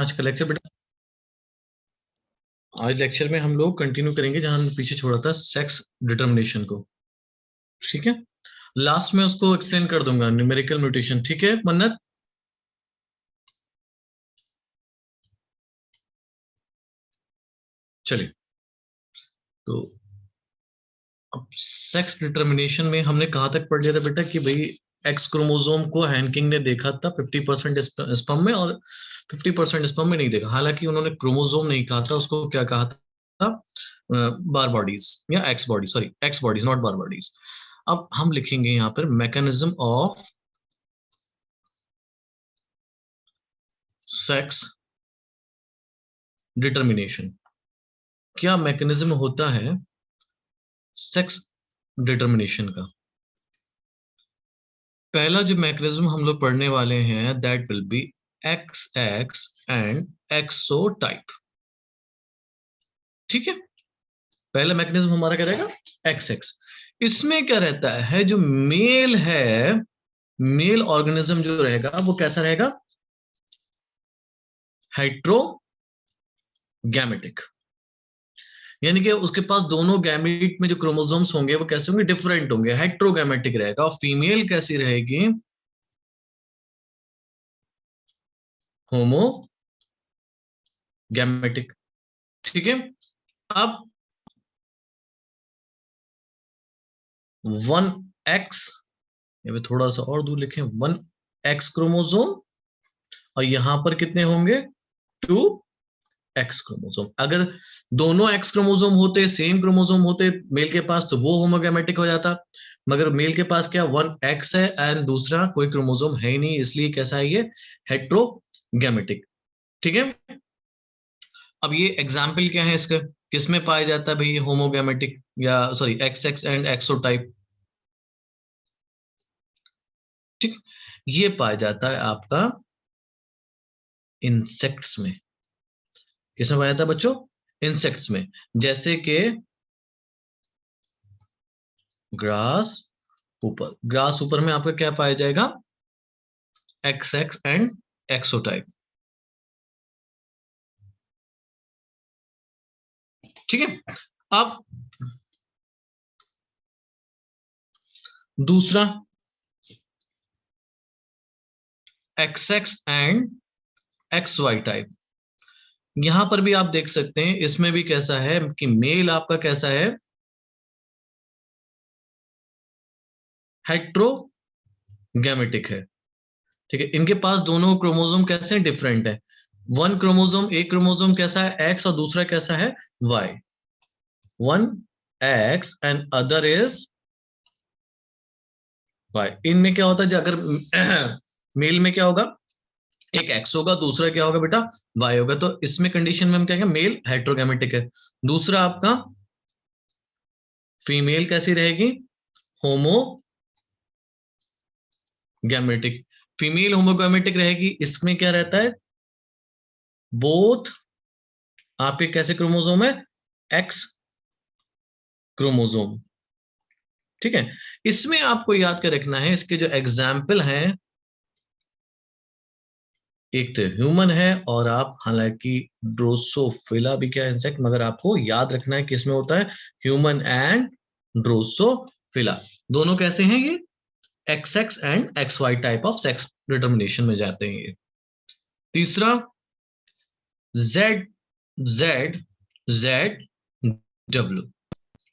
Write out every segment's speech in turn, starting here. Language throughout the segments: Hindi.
आज का लेक्चर बेटा, आज लेक्चर में हम लोग कंटिन्यू करेंगे जहां हमने पीछे छोड़ा था सेक्स डिटर्मिनेशन को। ठीक है, लास्ट में उसको एक्सप्लेन कर दूंगा, न्यूमेरिकल म्यूटेशन। ठीक है मन्नत, चलिए। तो अब सेक्स डिटर्मिनेशन में हमने कहाँ तक पढ़ लिया था बेटा कि भाई एक्स क्रोमोसोम को हैंकिंग ने देखा था 50% स्पर्म में और 50% स्पर्म में नहीं देखा। हालांकि उन्होंने क्रोमोसोम नहीं कहा था, उसको क्या कहा था, बार बॉडीज या x body, sorry x bodies not bar bodies. अब हम लिखेंगे यहाँ पर मैकेनिज्म ऑफ सेक्स डिटर्मिनेशन। क्या मैकेनिज्म होता है सेक्स डिटर्मिनेशन का? पहला जो मैकेनिज्म हम लोग पढ़ने वाले हैं that will be X X and XO type. ठीक है, पहला मैकेनिज्म हमारा क्या रहेगा, एक्स एक्स। इसमें क्या रहता है, जो मेल है, मेल ऑर्गेनिज्म जो रहेगा वो कैसा रहेगा, हेट्रोगैमेटिक। यानी कि उसके पास दोनों गैमेट में जो क्रोमोसोम्स होंगे वो कैसे होंगे, डिफरेंट होंगे, हेट्रोगैमेटिक रहेगा। और फीमेल कैसी रहेगी, होमोगैमेटिक। ठीक है, अब 1x, ये थोड़ा सा और दूर लिखें, 1x क्रोमोसोम, और यहां पर कितने होंगे, 2x क्रोमोसोम। अगर दोनों एक्स क्रोमोसोम होते, सेम क्रोमोसोम होते मेल के पास, तो वो होमोगैमेटिक हो जाता। मगर मेल के पास क्या 1x है एंड दूसरा कोई क्रोमोसोम है ही नहीं, इसलिए कैसा है ये, हेट्रोगैमेटिक। ठीक है, अब ये एग्जाम्पल क्या है इसका, किसमें पाया जाता है भाई होमोगैमेटिक, या sorry x X and XO type. ठीक, ये पाया जाता है आपका इंसेक्ट्स में। किसमें पाया जाता है बच्चों, इंसेक्ट्स में। जैसे कि ग्रास ऊपर, ग्रास ऊपर में आपका क्या पाया जाएगा, एक्स एक्स एंड एक्सोटाइप। ठीक है, अब दूसरा X X and X Y type. यहां पर भी आप देख सकते हैं, इसमें भी कैसा है कि मेल आपका कैसा है, हेट्रोगैमेटिक है। ठीक है, इनके पास दोनों क्रोमोसोम कैसे हैं, डिफरेंट है। वन क्रोमोसोम, एक क्रोमोसोम कैसा है एक्स और दूसरा कैसा है Y. One X and other is Y. इनमें क्या होता है, अगर मेल में क्या होगा, एक एक्स होगा, दूसरा क्या होगा बेटा, वाई होगा। तो इसमें कंडीशन में हम क्या कहेंगे, मेल हेट्रोगैमेटिक है। दूसरा आपका फीमेल कैसी रहेगी, होमोगैमेटिक। फीमेल होमोगैमेटिक रहेगी, इसमें क्या रहता है, बोथ आपके कैसे क्रोमोसोम है, एक्स क्रोमोसोम। ठीक है, इसमें आपको याद कर रखना है, इसके जो एग्जाम्पल हैं, एक तो ह्यूमन है, और आप हालांकि ड्रोसोफिला भी क्या इंसेक्ट, मगर आपको याद रखना है किसमें होता है, ह्यूमन एंड ड्रोसोफिला। दोनों कैसे हैं ये, X X and X Y type of sex determination में जाते हैं ये। तीसरा Z Z Z W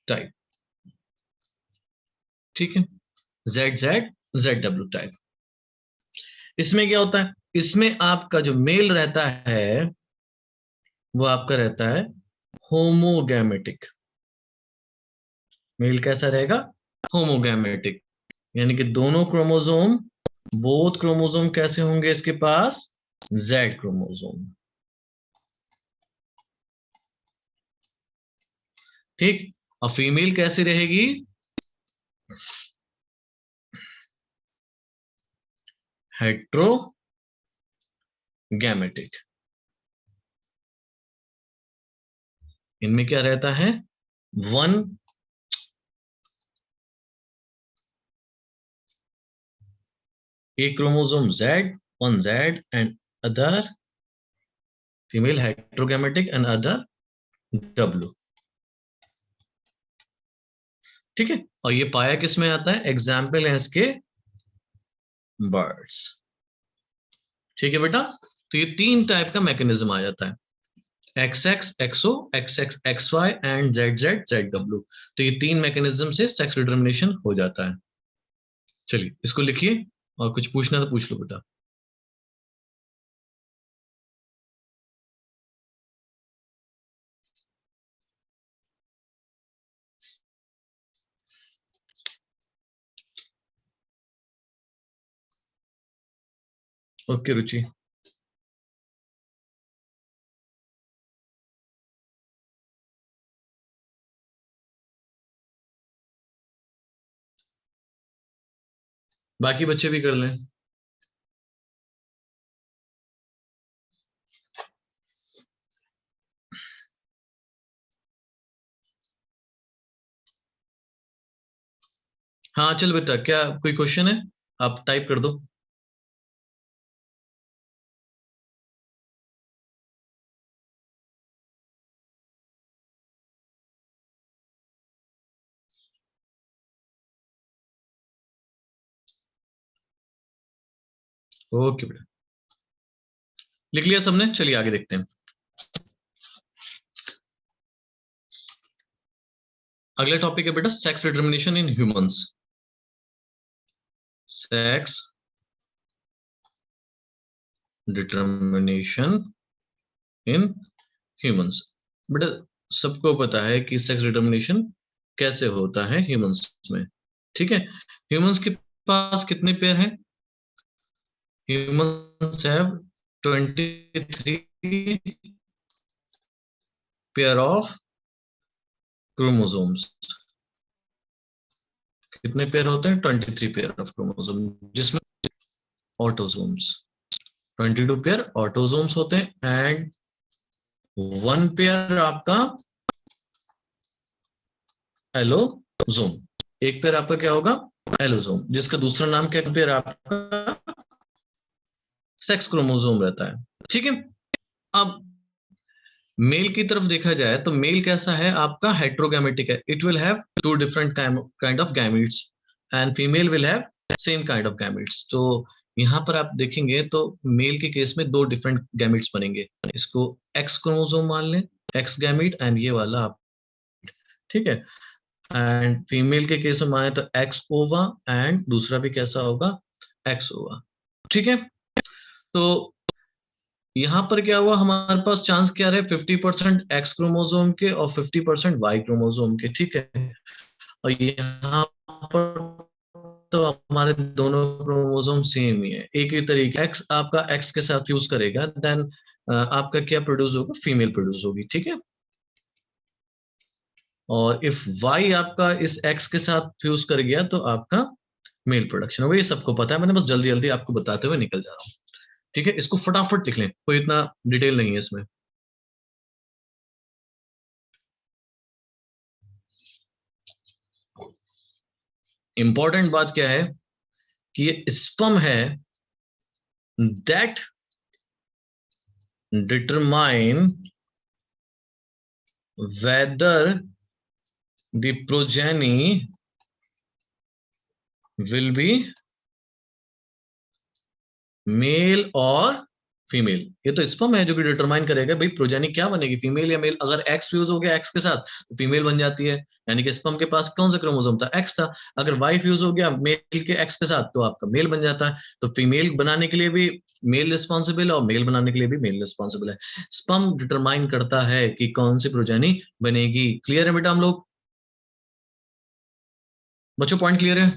type. ठीक है, Z Z Z W type. इसमें क्या होता है, इसमें आपका जो मेल रहता है वो आपका रहता है होमोगैमेटिक। मेल कैसा रहेगा, होमोगैमेटिक। यानी कि दोनों क्रोमोसोम, बोथ क्रोमोसोम कैसे होंगे इसके पास, जेड क्रोमोसोम। ठीक, और फीमेल कैसी रहेगी, हेट्रोगैमेटिक। इनमें क्या रहता है, वन एक chromosome Z, one Z and other female heterogametic and other W। ठीक है, और ये पाया किस में आता है? एग्जाम्पल है इसके बर्ड्स। ठीक है बेटा, तो ये 3 टाइप का मैकेनिज्म आ जाता है, XX, XO, XX, XY and ZZ, ZW। तो ये 3 मैकेनिज्म से सेक्स डिटर्मिनेशन हो जाता है। चलिए इसको लिखिए, और कुछ पूछना तो पूछ लो बेटा। ओके रुचि। बाकी बच्चे भी कर लें। हाँ चल बेटा, क्या कोई क्वेश्चन है? आप टाइप कर दो। ओके बेटा, लिख लिया सबने? चलिए आगे देखते हैं। अगला टॉपिक है बेटा sex determination in humans. Sex determination in humans. बेटा सबको पता है कि सेक्स डिटर्मिनेशन कैसे होता है ह्यूमंस में। ठीक है, ह्यूमंस के पास कितने पेयर हैं? Humans have 23 pair of chromosomes. कितने पेयर होते हैं? 23 पेयर ऑफ क्रोमोसोम, जिसमें ऑटोसोम्स 22 पेयर ऑटोसोम्स होते हैं, एंड 1 पेयर आपका एलोसोम। एक पेयर आपका क्या होगा? एलोसोम, जिसका दूसरा नाम क्या पेयर आपका? सेक्स क्रोमोसोम रहता है। ठीक है, अब मेल की तरफ देखा जाए तो मेल कैसा है आपका? हेट्रोगैमेटिक है, it will have 2 different kind of gametes, and female will have same kind of gametes. तो यहाँ पर आप देखेंगे तो मेल के केस में 2 डिफरेंट गैमीट्स बनेंगे। इसको एक्स क्रोमोसोम मान लें, एक्स गैमीट, एंड ये वाला आप। ठीक है, एंड फीमेल के केस में माने तो एक्स ओवा, एंड दूसरा भी कैसा होगा? एक्स ओवा। ठीक है, तो यहाँ पर क्या हुआ, हमारे पास चांस क्या रहे? 50% एक्स क्रोमोसोम के और 50% वाई क्रोमोसोम के। ठीक है, और यहाँ पर तो हमारे दोनों क्रोमोसोम सेम ही है, एक ही तरीके। एक्स आपका एक्स के साथ फ्यूज करेगा, देन आपका क्या प्रोड्यूस होगा? फीमेल प्रोड्यूस होगी। ठीक है, और इफ वाई आपका इस एक्स के साथ फ्यूज कर गया तो आपका मेल प्रोडक्शन होगा। ये सबको पता है, मैंने बस जल्दी जल्दी आपको बताते हुए निकल जा रहा हूँ। ठीक है, इसको फटाफट लिख लें, कोई इतना डिटेल नहीं है इसमें। इंपॉर्टेंट बात क्या है कि ये स्पर्म है that determine whether the progeny will be male और फीमेल। ये तो स्पर्म है जो कि डिटरमाइन करेगा भाई प्रोजेनी क्या बनेगी, फीमेल या मेल। अगर एक्स फ्यूज हो गया एक्स के साथ तो फीमेल बन जाती है, यानी कि स्पर्म के पास कौन सा क्रोमोसोम था? एक्स था। अगर वाई फ्यूज हो गया मेल के एक्स के साथ तो आपका मेल बन जाता है। तो फीमेल बनाने के लिए भी मेल रिस्पॉन्सिबल है और मेल बनाने के लिए भी मेल रिस्पॉन्सिबल है। स्पर्म डिटरमाइन करता है कि कौन सी प्रोजेनी बनेगी। क्लियर है बेटा हम लोग? बच्चों पॉइंट क्लियर है?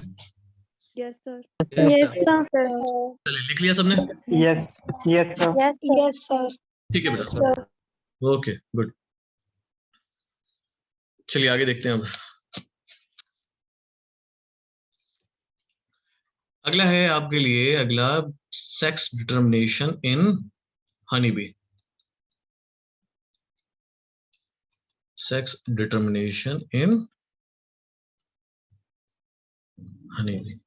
Yes, sir. Yes, sir. चलिए लिख लिया सबने? Yes, yes, sir. Yes, sir. Yes, sir. ठीक है बेटा, ओके गुड। चलिए आगे देखते हैं अब। अगला है आपके लिए, अगला sex determination in honey B. Sex determination in honey B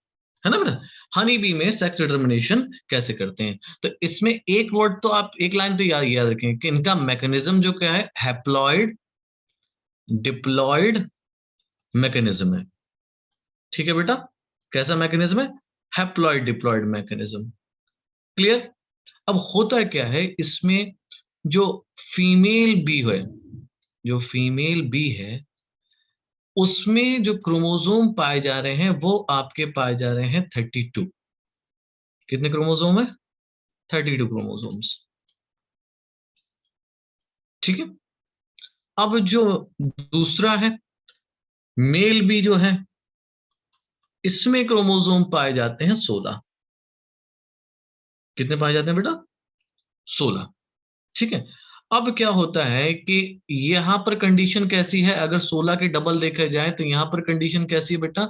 है ना बेटा। हनी बी में सेक्स डिटर्मिनेशन कैसे करते हैं, तो इसमें एक वर्ड तो आप, एक लाइन तो याद याद रखें कि इनका मैकेनिज्म जो क्या है, हैप्लॉइड डिप्लॉइड मैकेनिज्म है। ठीक है बेटा, कैसा मैकेनिज्म है, हैप्लॉइड डिप्लॉइड मैकेनिज्म। क्लियर। अब होता क्या है इसमें, जो फीमेल बी है, जो फीमेल बी है उसमें जो क्रोमोसोम पाए जा रहे हैं वो आपके पाए जा रहे हैं 32। कितने क्रोमोसोम है, 32 क्रोमोसोम्स। ठीक है। अब जो दूसरा है मेल बी जो है, इसमें क्रोमोसोम पाए जाते हैं 16। कितने पाए जाते हैं बेटा, 16। ठीक है। अब क्या होता है कि यहां पर कंडीशन कैसी है, अगर 16 के डबल देखा जाए तो यहां पर कंडीशन कैसी है बेटा,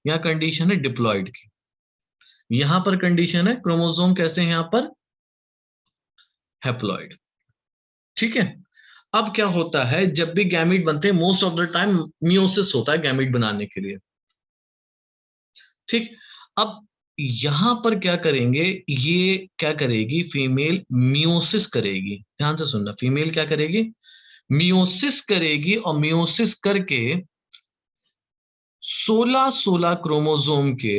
यहां कंडीशन है डिप्लॉइड की, यहां पर कंडीशन है क्रोमोसोम कैसे हैं यहां पर, हैप्लॉइड। ठीक है। अब क्या होता है, जब भी गैमीट बनते हैं most of the time meiosis होता है गैमीट बनाने के लिए। ठीक। अब यहां पर क्या करेंगे, ये क्या करेगी, फीमेल मियोसिस करेगी। ध्यान से सुनना, फीमेल क्या करेगी, मियोसिस करेगी, और मियोसिस करके 16 क्रोमोसोम के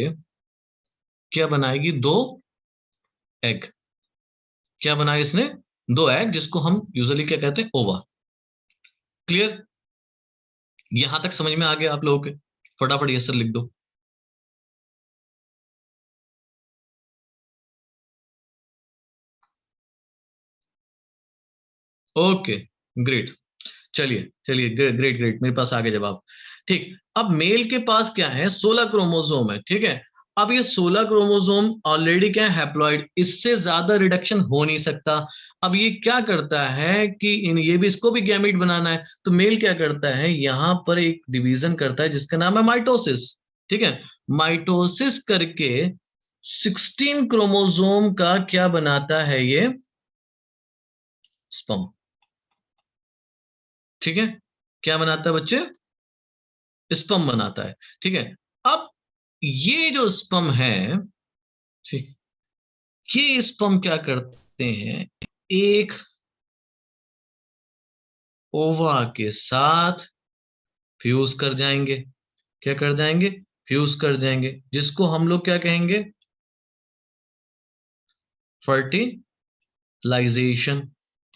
क्या बनाएगी, 2 एग। क्या बनाया इसने, 2 एग, जिसको हम यूजुअली क्या कहते हैं, ओवा। क्लियर। यहां तक समझ में आ गया आप लोगों के, फटाफट यस सर लिख दो। Okay great. चलिए चलिए, ग्रेट ग्रेट ग्रेट, मेरे पास आ गया जवाब। ठीक। अब मेल के पास क्या है, 16 क्रोमोसोम है। ठीक है। अब ये 16 क्रोमोसोम ऑलरेडी क्या है, हैप्लॉइड, इससे ज्यादा रिडक्शन हो नहीं सकता। अब ये क्या करता है कि इन, ये भी, इसको भी गैमीट बनाना है, तो मेल क्या करता है, यहां पर एक डिवीजन करता है जिसका नाम है माइटोसिस। ठीक है। माइटोसिस करके 16 क्रोमोसोम का क्या बनाता है ये, स्पर्म। ठीक है। क्या बनाता है बच्चे, स्पर्म बनाता है। ठीक है। अब ये जो स्पर्म है, ठीक, ये स्पर्म क्या करते हैं, एक ओवा के साथ फ्यूज कर जाएंगे। क्या कर जाएंगे, फ्यूज कर जाएंगे, जिसको हम लोग क्या कहेंगे, फर्टिलाइजेशन।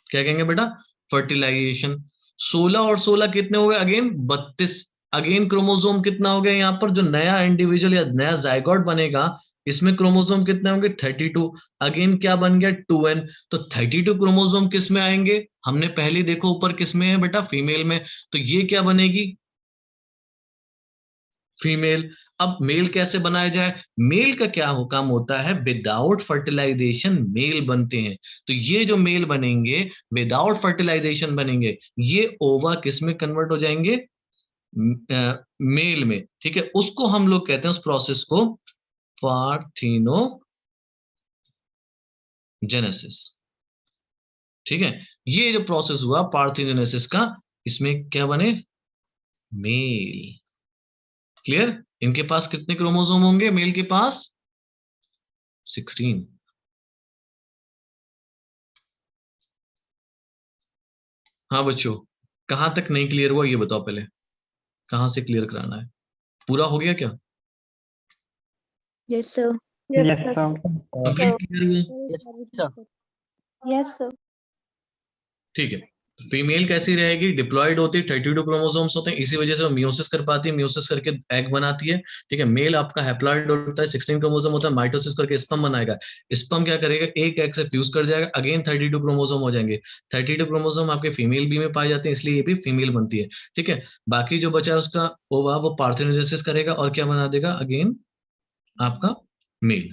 क्या कहेंगे बेटा, फर्टिलाइजेशन। 16 और 16 कितने हो गए, अगेन 32। अगेन क्रोमोसोम कितना हो गया यहाँ पर, जो नया इंडिविजुअल या नया जाइगोट बनेगा, इसमें क्रोमोसोम कितने होंगे, 32। अगेन क्या बन गया, 2n। तो 32 क्रोमोसोम किस में आएंगे, हमने पहले देखो ऊपर किस में है बेटा, फीमेल में। तो ये क्या बनेगी, फीमेल। अब मेल कैसे बनाया जाए, मेल का क्या काम होता है, विदाउट फर्टिलाइजेशन मेल बनते हैं। तो ये जो मेल बनेंगे विदाउट फर्टिलाइजेशन बनेंगे, ये ओवा किस में कन्वर्ट हो जाएंगे, मेल में। ठीक है। उसको हम लोग कहते हैं, उस प्रोसेस को पार्थिनोजेनेसिस। ठीक है। ये जो प्रोसेस हुआ पार्थिनोजेनेसिस का, इसमें क्या बने, मेल। क्लियर। इनके पास कितने क्रोमोसोम होंगे, मेल के पास 16। हाँ बच्चों, कहां तक नहीं क्लियर हुआ ये बताओ पहले, कहां से क्लियर कराना है, पूरा हो गया क्या, Yes, sir. Yes, sir. Complete clear हुआ। Yes, sir. ठीक है। फीमेल कैसी रहेगी, डिप्लॉयड होती है, 32 क्रोमोसोम्स होते हैं, इसी वजह से वो मियोसिस कर पाती है, मियोसिस करके एग बनाती है। ठीक है। मेल आपका हैप्लॉयड होता है, 16 क्रोमोसोम होता है, माइटोसिस करके स्पर्म बनाएगा। स्पर्म क्या करेगा, एक एग से फ्यूज कर जाएगा, अगेन 32 क्रोमोसोम हो जाएंगे। 32 क्रोमोसोम आपके फीमेल बी में पाए जाते हैं, इसलिए ये भी फीमेल बनती है। ठीक है। बाकी जो बचा है उसका वो पार्थिनोजेनेसिस करेगा और क्या बना देगा, अगेन आपका मेल।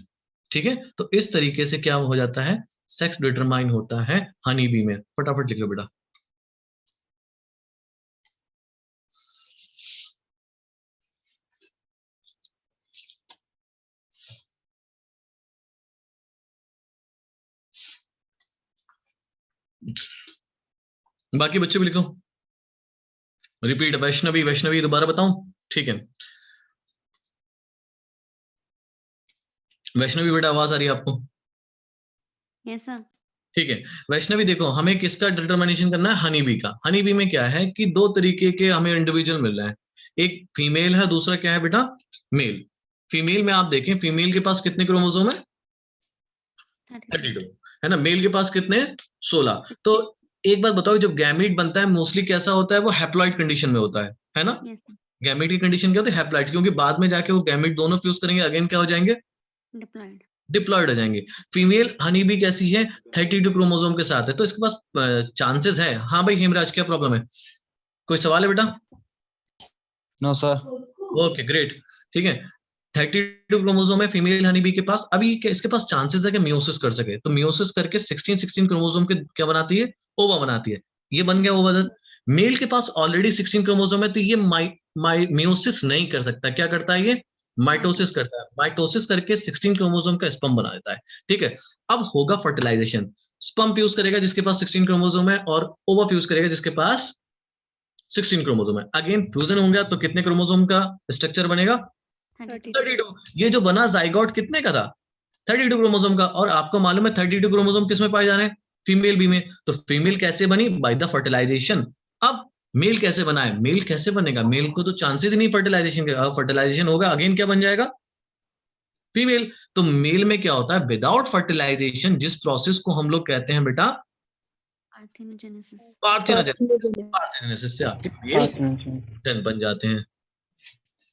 ठीक है। तो इस तरीके से क्या हो जाता है, सेक्स डिटरमाइन होता है हनी बी में। फटाफट लिख लो बेटा। बाकी बच्चे भी लिखो, रिपीट, वैष्णवी वैष्णवी दोबारा बताऊं, ठीक है। वैष्णवी बेटा आवाज आ रही है आपको? Yes sir. ठीक है वैष्णवी, देखो हमें किसका डिटर्मिनेशन करना है, हनी बी का। हनी बी में क्या है कि दो तरीके के हमें इंडिविजुअल मिल रहे हैं, एक फीमेल है, दूसरा क्या है बेटा, मेल। फीमेल में आप देखें, फीमेल के पास कितने क्रोमोसोम है, 32 है ना। मेल के पास कितने हैं, 16। तो एक बात बताओ, जब गैमीट बनता है मोस्टली कैसा होता है, वो हैप्लॉइड कंडीशन में होता है ना। Yes sir. गैमीट की कंडीशन क्या होती है, हैप्लॉइड, क्योंकि बाद में जाके वो गैमीट दोनों फ्यूज करेंगे, अगेन क्या हो जाएंगे, डिप्लॉयड। डिप्लॉयड हो जाएंगे। फीमेल हनी बी कैसी है, 32 क्रोमोसोम के साथ है, तो इसके पास चांसेस है। हाँ भाई हेमराज, क्या प्रॉब्लम है, कोई सवाल है बेटा? No sir. ओके ग्रेट, ठीक है। 32 क्रोमोसोम है फीमेल हनी बी के पास। अभी इसके पास चांसेस है कि मियोसिस कर सके, तो मियोसिस करके 16 क्रोमोसोम के क्या बनाती है, ओवा बनाती है। ये बन गया ओवा। मेल के पास ऑलरेडी 16 क्रोमोसोम है, तो ये मियोसिस नहीं कर सकता। क्या करता है ये, माइटोसिस करता है। माइटोसिस करके 16 क्रोमोसोम का स्पर्म बना देता है। ठीक है, अब होगा फर्टिलाइजेशन। स्पर्म फ्यूज करेगा जिसके पास 16 क्रोमोसोम है, और ओवा फ्यूज करेगा जिसके पास 16 क्रोमोसोम है। अगेन फ्यूजन होगा तो कितने क्रोमोसोम का स्ट्रक्चर बनेगा, 32। ये जो बना जाइगोट कितने का था, 32 क्रोमोसोम का। और आपको मालूम है 32 क्रोमोसोम किस में पाए जा रहे हैं, फीमेल बी में। तो फीमेल कैसे बनी, बाय द फर्टिलाइजेशन। अब मेल कैसे बना है, मेल कैसे बनेगा, मेल को तो चांसेस ही नहीं फर्टिलाइजेशन का। फर्टिलाइजेशन होगा अगेन क्या बन जाएगा, फीमेल। तो मेल में क्या होता है, विदाउट फर्टिलाइजेशन, जिस प्रोसेस को हम लोग कहते हैं बेटा पार्थेनोजेनेसिस। पार्थेनोजेनेसिस से आपके मेल जन बन जाते हैं।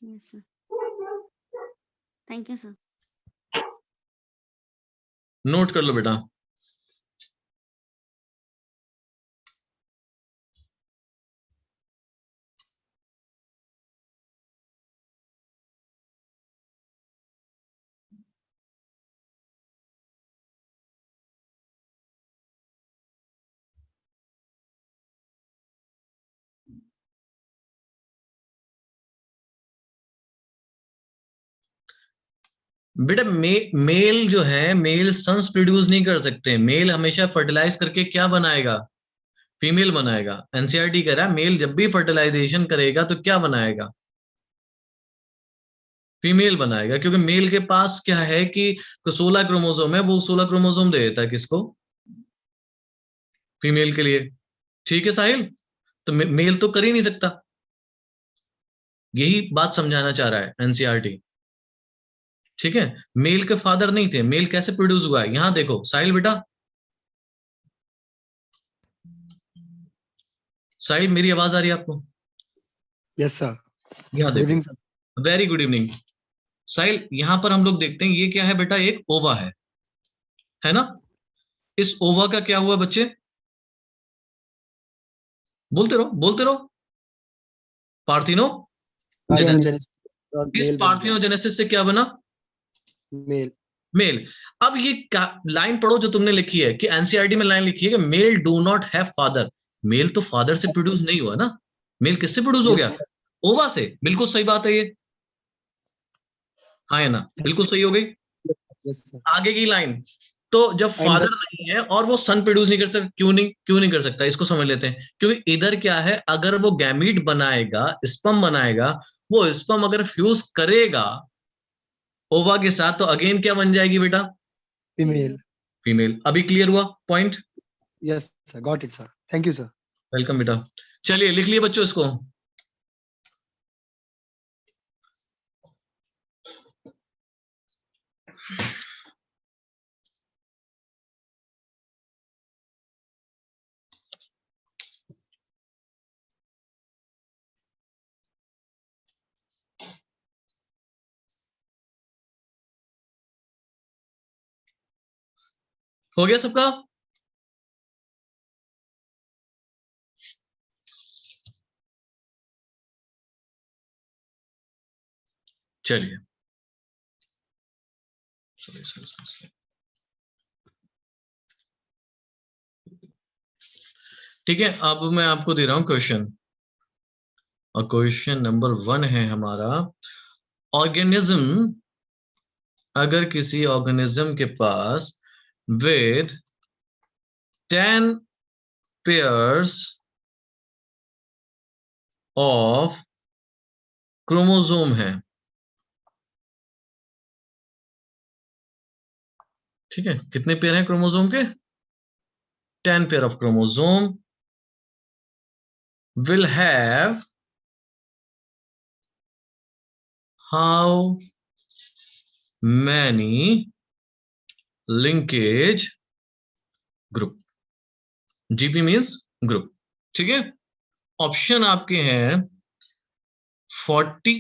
Yes sir. Thank you sir. Note कर लो बेटा। बेटा मेल जो है, मेल सन्स प्रोड्यूस नहीं कर सकते। मेल हमेशा फर्टिलाइज करके क्या बनाएगा, फीमेल बनाएगा। एनसीईआरटी कह रहा है मेल जब भी फर्टिलाइजेशन करेगा तो क्या बनाएगा, फीमेल बनाएगा। क्योंकि मेल के पास क्या है कि 16 क्रोमोसोम है, वो 16 क्रोमोसोम दे देता है किसको, फीमेल के लिए। ठीक है साहिल, तो मेल तो कर ही नहीं सकता। यही बात समझाना चाह रहा है एनसीईआरटी। ठीक है, मेल के फादर नहीं थे, मेल कैसे प्रोड्यूस हुआ है, यहां देखो साहिल बेटा। साहिल मेरी आवाज आ रही है आपको? Yes sir. यहाँ गुड देखो, evening sir. Very good evening Sahil. यहां पर हम लोग देखते हैं ये क्या है बेटा, एक ओवा है ना। इस ओवा का क्या हुआ बच्चे, बोलते रहो बोलते रहो, पार्थिनो पार्थेनोजेनेसिस इस मेल बन गया, पार्थिनोजेनेसिस से क्या बना, मेल। मेल। अब ये लाइन पढ़ो जो तुमने लिखी है, कि एनसीईआरटी में लाइन लिखी है कि male do not have father. Male तो फादर से प्रोड्यूस नहीं हुआ ना, मेल किससे प्रोड्यूस हो यस गया, ओवा से। बिल्कुल सही बात है ये, हाँ है ना, बिल्कुल सही हो गई। Yes sir. आगे की लाइन, तो जब एंड फादर नहीं है और वो सन प्रोड्यूस नहीं कर सकता, क्यों नहीं कर सकता, इसको समझ लेते हैं। क्योंकि इधर क्या है, अगर वो गैमीट बनाएगा, स्पर्म बनाएगा, वो स्पर्म अगर फ्यूज करेगा ओवा के साथ, तो अगेन क्या बन जाएगी बेटा, फीमेल। फीमेल। अभी क्लियर हुआ point? Yes sir, got it sir, thank you sir. Welcome बेटा। चलिए लिख लिए बच्चों इसको। हो गया सबका? चलिए ठीक है, अब मैं आपको दे रहा हूं क्वेश्चन, और क्वेश्चन नंबर 1 है हमारा, ऑर्गेनिज्म, अगर किसी ऑर्गेनिज्म के पास विद 10 पेयर्स ऑफ क्रोमोसोम है, ठीक है, कितने पेयर हैं क्रोमोसोम के? 10 pair of chromosome will have how many linkage group? GP means group. ठीक है, ऑप्शन आपके हैं 40,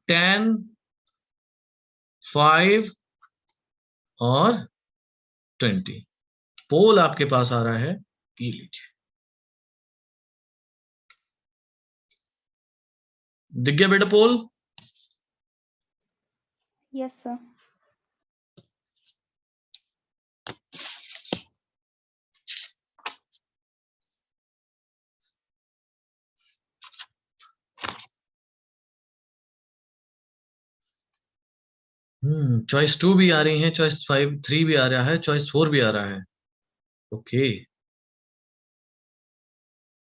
10, 5 और 20। पोल आपके पास आ रहा है, ये लीजिए, दिख गया बेटा पोल? Yes, sir. चॉइस 2 भी आ रही है, चॉइस 5, 3 भी आ रहा है, चॉइस 4 भी आ रहा है। ओके,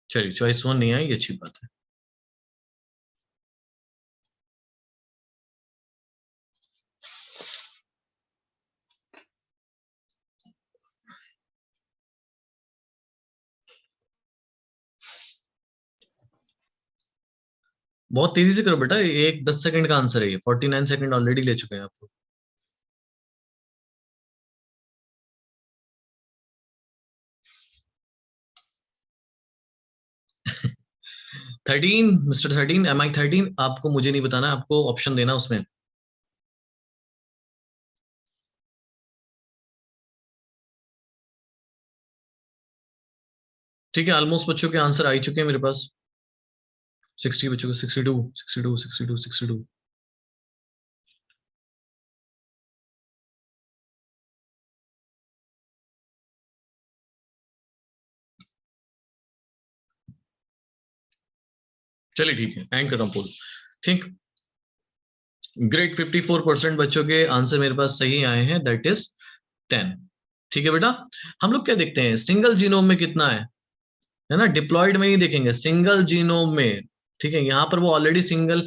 चलिए चॉइस 1 नहीं आई, ये अच्छी बात है। बहुत तेजी से करो बेटा, एक 10 सेकंड का आंसर है ये, 49 सेकंड ऑलरेडी ले चुके हैं आप लोग। 13, मिस्टर 13, एम आई 13, आपको मुझे नहीं बताना, आपको ऑप्शन देना उसमें। ठीक है, ऑलमोस्ट बच्चों के आंसर आ ही चुके हैं मेरे पास। 60 बच्चों को, 62, 62, 62, 62। चलिए ठीक है, एंकर पोल। ठीक, ग्रेट, 54% बच्चों के आंसर मेरे पास सही आए हैं, दैट इज 10। ठीक है बेटा, हम लोग क्या देखते हैं, सिंगल जीनोम में कितना है ना, डिप्लॉयड में नहीं देखेंगे, सिंगल जीनोम में। ठीक है, यहाँ पर वो ऑलरेडी सिंगल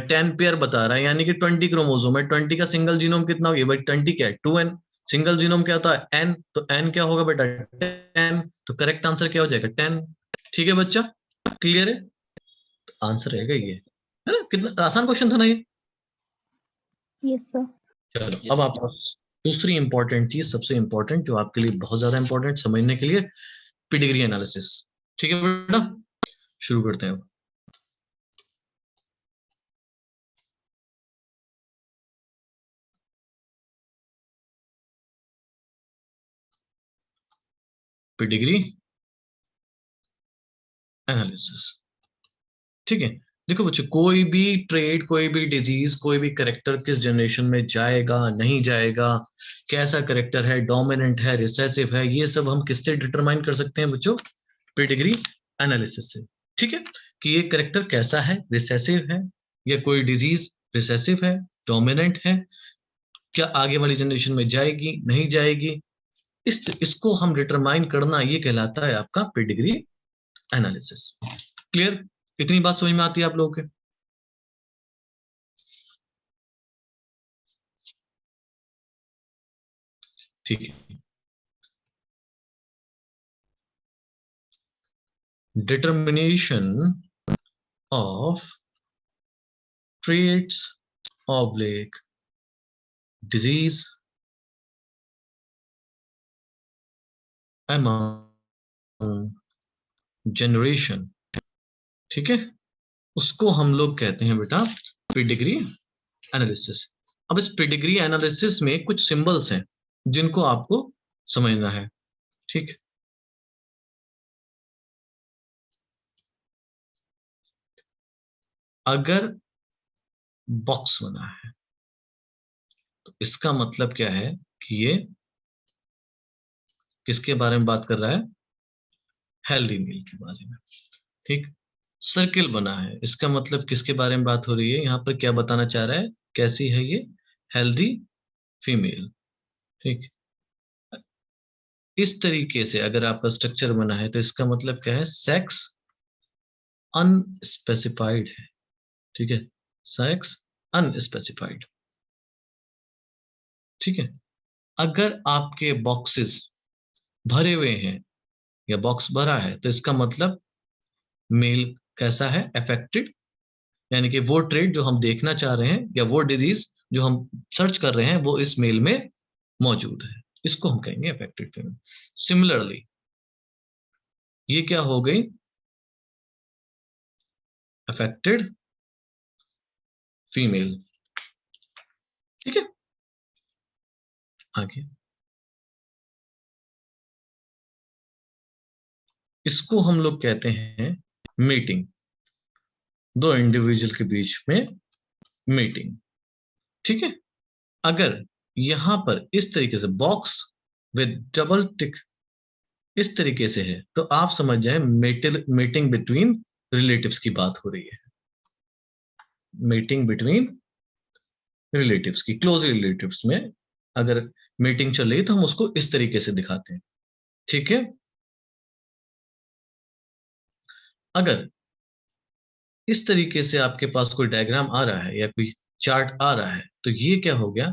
10 पेयर बता रहा है, यानी कि 20 क्रोमोसोम है। 20 का सिंगल जीनोम कितना हो गया भाई? 20 क्या है? 2n। सिंगल जीनोम क्या होता है? n, तो n क्या होगा बेटा? 10। तो करेक्ट आंसर क्या हो जाएगा? 10। ठीक है बच्चा, क्लियर है? आंसर रहेगा ये, है ना? कितना आसान क्वेश्चन था ना ये। Yes, sir. चलो अब आपको दूसरी इंपॉर्टेंट चीज, सबसे इंपॉर्टेंट, जो आपके लिए बहुत ज्यादा इंपॉर्टेंट समझने के लिए, पेडिग्री एनालिसिस। ठीक है बेटा, शुरू करते हैं। Pedigree analysis. ठीक है, देखो बच्चों, कोई भी ट्रेड, कोई भी डिजीज, कोई भी करेक्टर किस जनरेशन में जाएगा, नहीं जाएगा, कैसा करेक्टर है, डोमिनेंट है, रिसेसिव है, ये सब हम किससे डिटरमाइन कर सकते हैं बच्चों? पेडिग्री एनालिसिस से। ठीक है, कि ये करेक्टर कैसा है, रिसेसिव है, या कोई डिजीज रिसेसिव है, डोमिनेंट है, क्या आगे वाली जनरेशन में जाएगी, नहीं जाएगी, इसको हम डिटरमाइन करना, ये कहलाता है आपका पेडिग्री एनालिसिस। क्लियर? इतनी बात समझ में आती है आप लोगों के? ठीक है, determination of traits oblique disease among generation। ठीक है, उसको हम लोग कहते हैं बेटा पेडिग्री एनालिसिस। अब इस पेडिग्री एनालिसिस में कुछ सिंबल्स हैं जिनको आपको समझना है। ठीक, अगर बॉक्स बना है तो इसका मतलब क्या है कि ये किसके बारे में बात कर रहा है? हेल्दी मील के बारे में। ठीक, सर्किल बना है, इसका मतलब किसके बारे में बात हो रही है? यहाँ पर क्या बताना चाह रहा है? कैसी है ये? Healthy female. ठीक, इस तरीके से अगर आपका स्ट्रक्चर बना है तो इसका मतलब क्या है? सेक्स अनस्पेसिफाइड है। ठीक है, सेक्स अनस्पेसिफाइड। ठीक है, अगर आपके बॉक्सेस भरे हुए हैं या बॉक्स भरा है तो इसका मतलब मेल कैसा है, अफेक्टेड, यानी कि वो ट्रेड जो हम देखना चाह रहे हैं या वो डिजीज जो हम सर्च कर रहे हैं वो इस मेल में मौजूद है, इसको हम कहेंगे अफेक्टेड फीमेल। सिमिलरली ये क्या हो गई, अफेक्टेड फीमेल। ठीक है, आगे इसको हम लोग कहते हैं मीटिंग, दो इंडिविजुअल के बीच में मीटिंग। ठीक है, अगर यहां पर इस तरीके से बॉक्स विद डबल टिक इस तरीके से है तो आप समझ जाए मीटिंग बिटवीन रिलेटिव्स की बात हो रही है, मीटिंग बिटवीन रिलेटिव्स की, क्लोज रिलेटिव्स में अगर मीटिंग चल रही है तो हम उसको इस तरीके से दिखाते हैं। ठीक है, अगर इस तरीके से आपके पास कोई डायग्राम आ रहा है या कोई चार्ट आ रहा है तो ये क्या हो गया,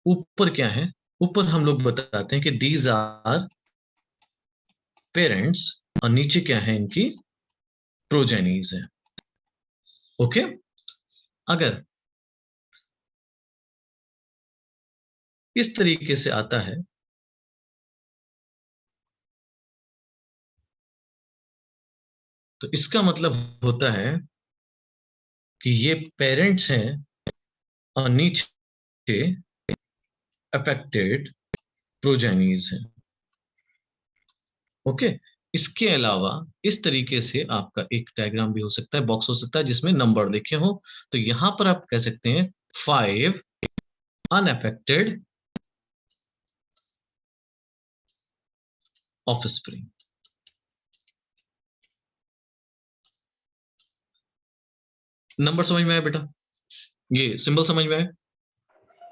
ऊपर क्या है, ऊपर हम लोग बताते हैं कि दीज आर पेरेंट्स और नीचे क्या है, इनकी प्रोजेनीज है। ओके, अगर इस तरीके से आता है तो इसका मतलब होता है कि ये पेरेंट्स हैं और नीचे अफेक्टेड प्रोजेनीज हैं। ओके, इसके अलावा इस तरीके से आपका एक डायग्राम भी हो सकता है, बॉक्स हो सकता है जिसमें नंबर लिखे हो, तो यहां पर आप कह सकते हैं 5 अनअफेक्टेड ऑफस्प्रिंग। नंबर समझ में आया बेटा, ये सिंबल समझ में आया,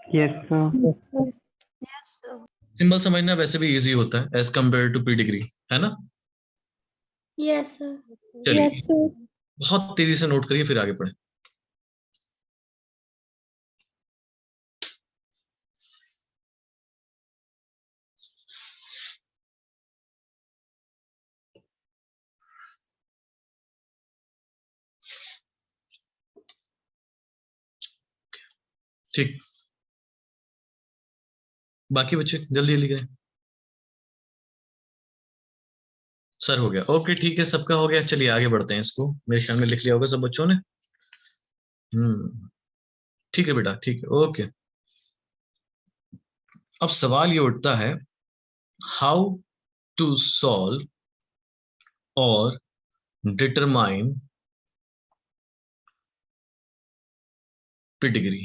Yes, sir. Yes. Yes, sir. Symbol समझना वैसे भी इजी होता है एज कंपेयर टू पीडिग्री, है ना। Yes, sir. चलिए Yes, sir. बहुत तेजी से नोट करिए फिर आगे बढ़े। ठीक, बाकी बच्चे जल्दी जल्दी करें। सर हो गया, ओके ठीक है, सबका हो गया, चलिए आगे बढ़ते हैं। इसको मेरे ख्याल में लिख लिया होगा सब बच्चों ने। ठीक है बेटा, ठीक है, ओके। अब सवाल ये उठता है, हाउ टू सॉल्व और डिटरमाइन पेडिग्री,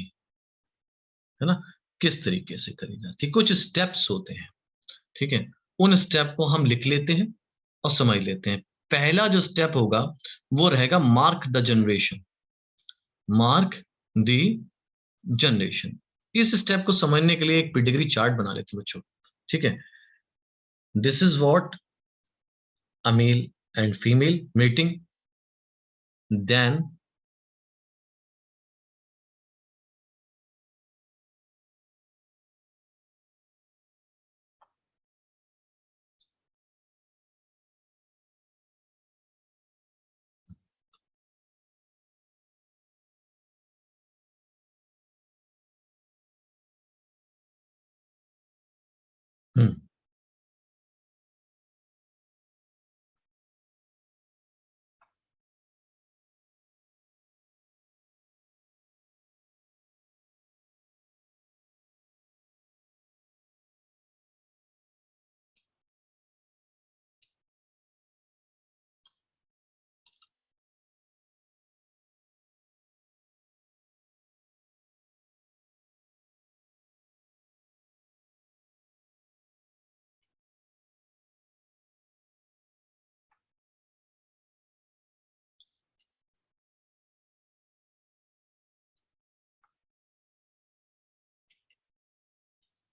है ना, किस तरीके से करी जाती है, कुछ स्टेप्स होते हैं। ठीक है, उन स्टेप को हम लिख लेते हैं और समझ लेते हैं। पहला जो स्टेप होगा वो रहेगा mark the generation, mark the generation. इस स्टेप को समझने के लिए एक पेडिग्री चार्ट बना लेते हैं बच्चों। ठीक है, this is what a male and female meeting, then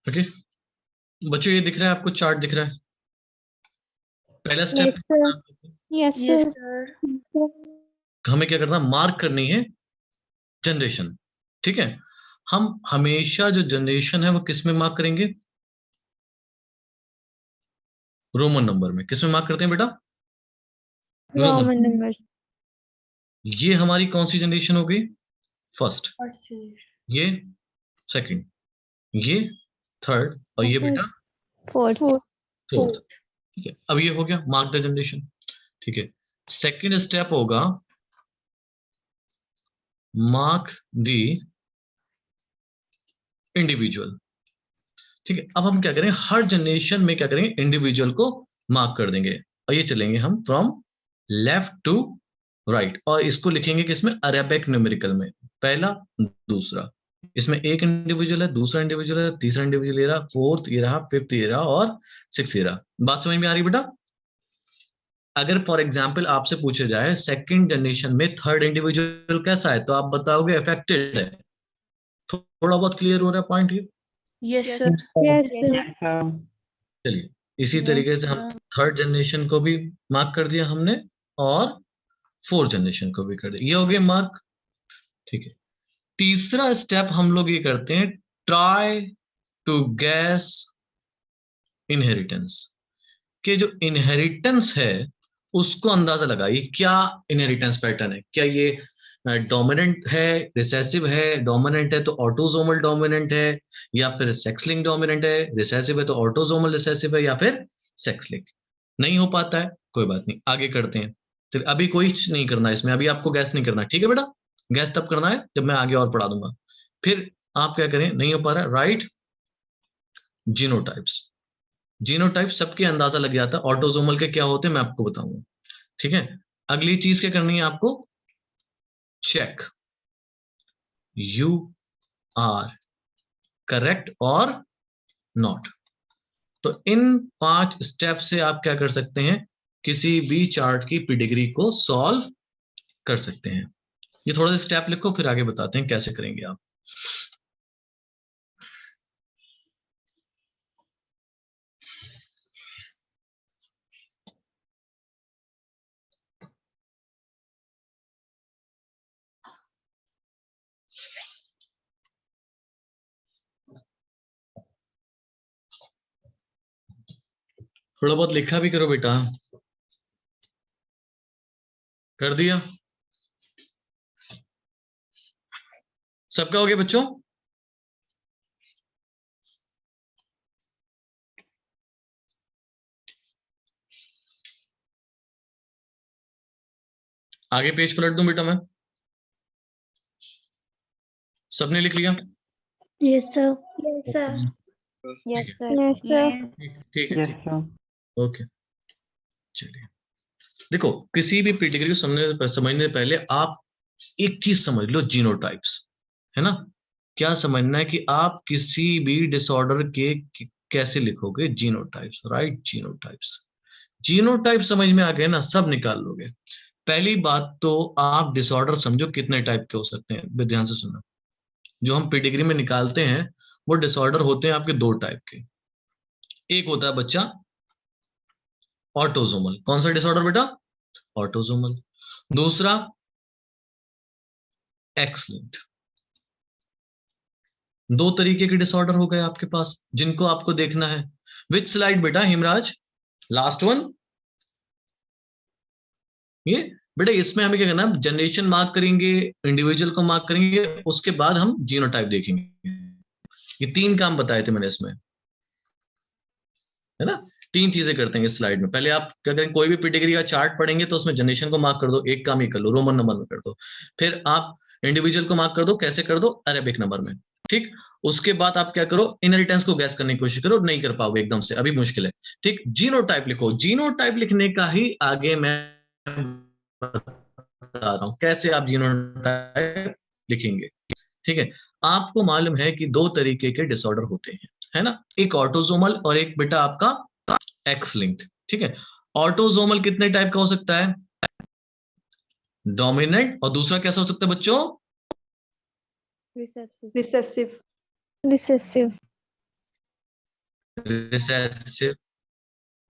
okay बच्चों, ये दिख रहा है आपको, चार्ट दिख रहा है। पहला step Yes, sir. Yes, Yes, sir. sir. हमें क्या करना, मार्क करनी है जनरेशन। ठीक है, हम हमेशा जो जनरेशन है वो किस में मार्क करेंगे? रोमन नंबर में। किस में मार्क करते हैं बेटा? Roman number. ये हमारी कौन सी जनरेशन हो गई? फर्स्ट। ये सेकंड, ये थर्ड, और ये बेटा Fourth. फोर्थ। ठीक है, अब ये हो गया मार्क द जनरेशन। ठीक है, सेकंड स्टेप होगा मार्क द इंडिविजुअल। ठीक है, अब हम क्या करें, हर जनरेशन में क्या करेंगे, इंडिविजुअल को मार्क कर देंगे, और ये चलेंगे हम फ्रॉम लेफ्ट टू राइट, और इसको लिखेंगे किसमें? अरेबिक न्यूमेरिकल में, पहला दूसरा। इसमें एक इंडिविजुअल है, दूसरा इंडिविजुअल है, तीसरा इंडिविजुअल ये रहा, फोर्थ ये रहा, फिफ्थ ये रहा, और सिक्स ये रहा। बात समझ में आ रही बेटा? अगर फॉर एग्जाम्पल आपसे पूछा जाए सेकंड जनरेशन में थर्ड इंडिविजुअल कैसा है, तो आप बताओगे अफेक्टेड है। थोड़ा बहुत क्लियर हो रहा है पॉइंट ये? Yes, sir. Yes, sir. Yes, sir. चलिए, इसी तरीके से हम थर्ड जनरेशन को भी मार्क कर दिया हमने, और फोर्थ जनरेशन को भी कर दिया, ये हो गए मार्क। ठीक है, तीसरा स्टेप हम लोग ये करते हैं, ट्राई टू गैस इनहेरिटेंस। कि जो इनहेरिटेंस है उसको अंदाजा लगाइए, क्या इनहेरिटेंस पैटर्न है, क्या ये डोमिनेंट है, रिसेसिव है? डोमिनेंट है तो ऑटोसोमल डोमिनेंट है, या फिर सेक्स लिंक डोमिनेंट है? रिसेसिव है तो ऑटोसोमल रिसेसिव है, या फिर सेक्स लिंक? नहीं हो पाता है, कोई बात नहीं, आगे करते हैं। तो अभी कोई नहीं करना इसमें, अभी आपको गैस नहीं करना, ठीक है बेटा? गैस तब करना है जब मैं आगे और पढ़ा दूंगा। फिर आप क्या करें, नहीं हो पा रहा, राइट जीनोटाइप्स। जीनोटाइप सबके अंदाजा लग जाता है, ऑटोसोमल के क्या होते हैं मैं आपको बताऊंगा। ठीक है, अगली चीज क्या करनी है आपको, चेक यू आर करेक्ट और नॉट। तो इन 5 स्टेप से आप क्या कर सकते हैं, किसी भी चार्ट की पेडिग्री को सॉल्व कर सकते हैं। ये थोड़ा सा स्टेप लिखो, फिर आगे बताते हैं कैसे करेंगे आप। थोड़ा बहुत लिखा भी करो बेटा। कर दिया? सबका हो गया बच्चों? आगे पेज पलट दूं बेटा मैं? सबने लिख लिया? Yes, sir. Yes, sir. Yes, sir. Yes, sir. ठीक है, Yes, sir. ओके। चलिए, देखो, किसी भी पेडिग्री को समझने से पहले आप एक चीज समझ लो, जीनोटाइप्स, है ना? क्या समझना है कि आप किसी भी डिसऑर्डर के कैसे लिखोगे, जीनोटाइप्स, राइट? जीनोटाइप्स, जीनोटाइप समझ में आ गए ना, सब निकाल लोगे। पहली बात तो आप डिसऑर्डर समझो कितने टाइप के हो सकते हैं, ध्यान से सुनो। जो हम पेडिग्री में निकालते हैं वो डिसऑर्डर होते हैं आपके 2 टाइप के। एक होता है बच्चा ऑटोसोमल। कौन सा डिसऑर्डर बेटा? ऑटोसोमल। दूसरा एक्स लिंक्ड। 2 तरीके के डिसऑर्डर हो गए आपके पास, जिनको आपको देखना है। विच स्लाइड बेटा हिमराज? Last one. ये बेटा, इसमें हमें क्या करना है, जनरेशन मार्क करेंगे, इंडिविजुअल को मार्क करेंगे, उसके बाद हम जीनोटाइप देखेंगे। ये 3 काम बताए थे मैंने इसमें, है ना? 3 चीजें करते हैं इस स्लाइड में। पहले आप क्या करें, कोई भी पेडिग्री का चार्ट पढ़ेंगे तो उसमें जनरेशन को मार्क कर दो, एक काम ही कर लो, रोमन नंबर में कर दो। फिर आप इंडिविजुअल को मार्क कर दो, कैसे कर दो? अरेबिक नंबर में। ठीक, उसके बाद आप क्या करो, इनहेरिटेंस को गैस करने की कोशिश करो, नहीं कर पाओगे एकदम से, अभी मुश्किल है। ठीक, जीनोटाइप लिखो। जीनोटाइप लिखने का ही आगे मैं बता रहा हूं कैसे आप जीनोटाइप लिखेंगे। ठीक है, आपको मालूम है कि 2 तरीके के डिसऑर्डर होते हैं, है ना? एक ऑटोसोमल और एक बेटा आपका एक्स लिंक्ड। ठीक है, ऑटोसोमल कितने टाइप का हो सकता है? डोमिनेंट। और दूसरा कैसा हो सकता है बच्चों? Recessive. Recessive. रिसेसिव,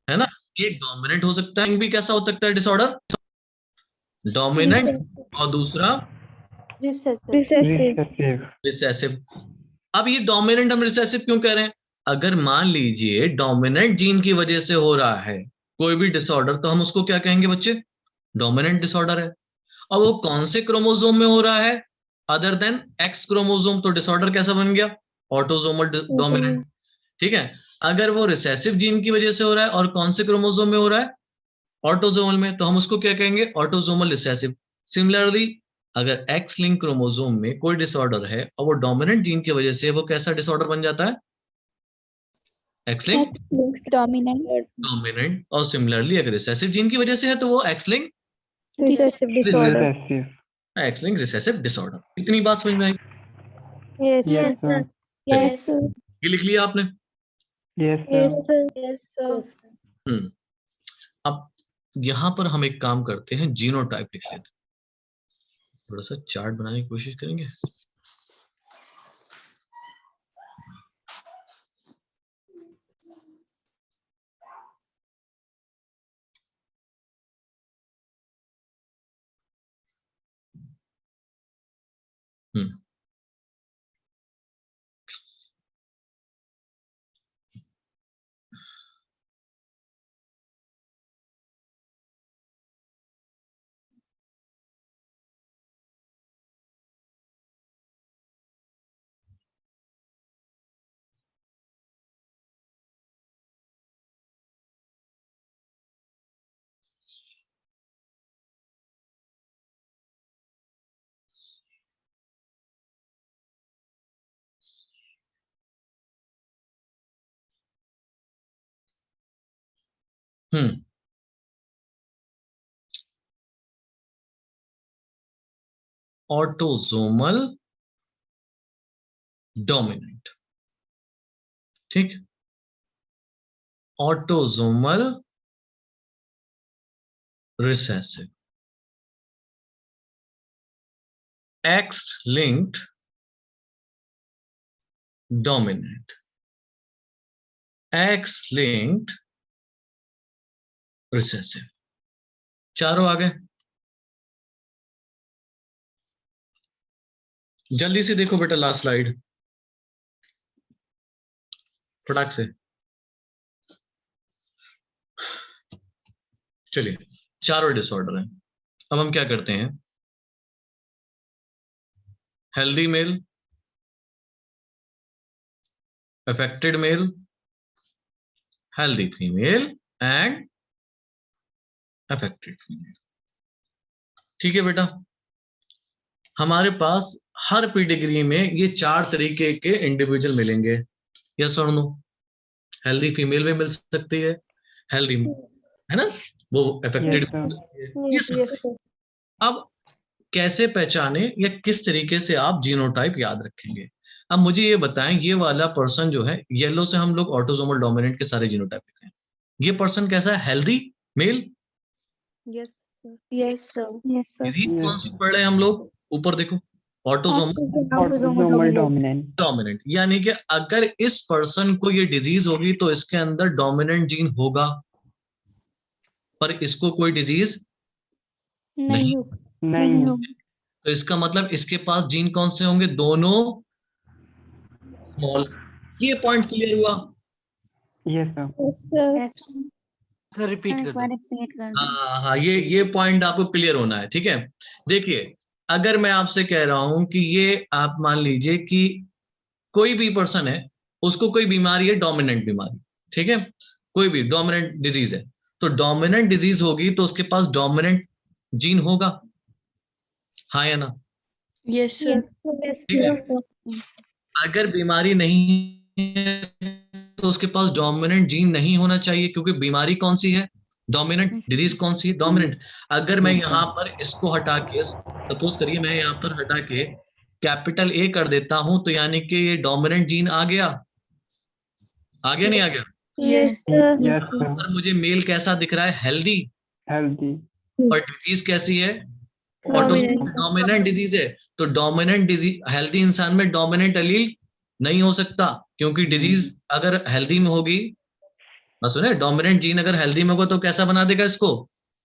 है ना? ये डोमिनेंट हो सकता है, भी कैसा हो सकता है डिसऑर्डर? डोमिनेंट। और दूसरा Recessive. Recessive. रिसेसिव। अब ये डोमिनेंट हम रिसेसिव क्यों कह रहे हैं? अगर मान लीजिए डोमिनेंट जीन की वजह से हो रहा है कोई भी डिसऑर्डर, तो हम उसको क्या कहेंगे बच्चे? डोमिनेंट डिसऑर्डर है। और वो कौन से क्रोमोसोम में हो रहा है अदर देन एक्स क्रोमोसोम? तो डिसऑर्डर कैसा बन गया? Autosomal dominant. ठीक है, अगर वो रिसेसिव जीन की वजह से हो रहा है और कौन से क्रोमोसोम में हो रहा है? ऑटोसोमल में, तो हम उसको क्या कहेंगे? Autosomal recessive. सिमिलरली अगर एक्स लिंक क्रोमोसोम में कोई डिसऑर्डर है और वो डोमिनेंट जीन की वजह से, वो कैसा डिसऑर्डर बन जाता है? X link Dominant. डोमिनेंट। और सिमिलरली अगर रिसेसिव जीन की वजह से है तो वो x link Recessive disorder. Recessive. X link recessive disorder. इतनी बात समझ में आई? Yes, Yes, sir. sir. Yes, sir. ये लिख लिया आपने? Yes, Yes, sir. sir. Yes, sir. हम्म। अब यहां पर हम एक काम करते हैं, जीनोटाइप लिख लेते हैं। थोड़ा सा चार्ट बनाने की कोशिश करेंगे। हम्म। हम्म। Autosomal dominant. ठीक, autosomal recessive, X linked dominant, X linked recessive. चारों आ गए। जल्दी से देखो बेटा लास्ट स्लाइड, फटाक से। चलिए, चारों डिसऑर्डर हैं। अब हम क्या करते हैं? Healthy male, affected male, healthy female and affected female. ठीक है बेटा, हमारे पास हर पेडिग्री में ये 4 तरीके के इंडिविजुअल मिलेंगे। यस और नो? हेल्दी फीमेल में मिल सकती है, हेल्दी है ना, वो affected. Yes, sir. Yes, sir. अब कैसे पहचाने या किस तरीके से आप जीनोटाइप याद रखेंगे? अब मुझे ये बताएं, ये वाला पर्सन जो है येलो से हम लोग ऑटोसोमल डोमिनेंट के सारे जीनोटाइप लिखे हैं। ये पर्सन कैसा है? Healthy male. Yes, sir. Yes, sir. Yes, sir. Disease कौन सी Yes. पढ़ रहे हैं हम लोग? ऊपर देखो, ऑटोसोमल Autosomal dominant. डोमिनेंट। यानी कि अगर इस पर्सन को ये डिजीज होगी तो इसके अंदर डोमिनेंट जीन होगा, पर इसको कोई डिजीज नहीं। नहीं. तो इसका मतलब इसके पास जीन कौन से होंगे? दोनों स्मॉल। ये पॉइंट क्लियर हुआ? Yes, sir. Yes, sir. Sir repeat कर दो। रिपीट कर दो। हाँ हाँ, ये पॉइंट आपको क्लियर होना है। ठीक है, देखिए, अगर मैं आपसे कह रहा हूं कि ये आप मान लीजिए कि कोई भी पर्सन है, उसको कोई बीमारी है, डोमिनेंट बीमारी, ठीक है, कोई भी डोमिनेंट डिजीज है, तो डोमिनेंट डिजीज होगी तो उसके पास डोमिनेंट जीन होगा, हाँ या ना? Yes, sir. Yes, ठीक है, sir. अगर बीमारी नहीं है तो उसके पास डोमिनेंट जीन नहीं होना चाहिए, क्योंकि बीमारी कौन सी है? डोमिनेंट। डिजीज कौन सी है? डोमिनेंट। अगर मैं यहाँ पर इसको हटा के, सपोज करिए मैं यहाँ पर हटा के कैपिटल ए कर देता हूं, तो यानी कि ये डोमिनेंट जीन आ गया, आ गया नहीं आ गया? Yes, sir. Yes, sir. पर मुझे मेल कैसा दिख रहा है? हेल्दी। Healthy. और डिजीज कैसी है? Dominant. डोमिनेंट डिजीज है। तो डोमिनेंट डिजीज, हेल्दी इंसान में डोमिनेंट एलील नहीं हो सकता, क्योंकि डिजीज अगर हेल्दी में होगी, सुने, डोमिनेंट जीन अगर हेल्दी में होगा तो कैसा बना देगा इसको?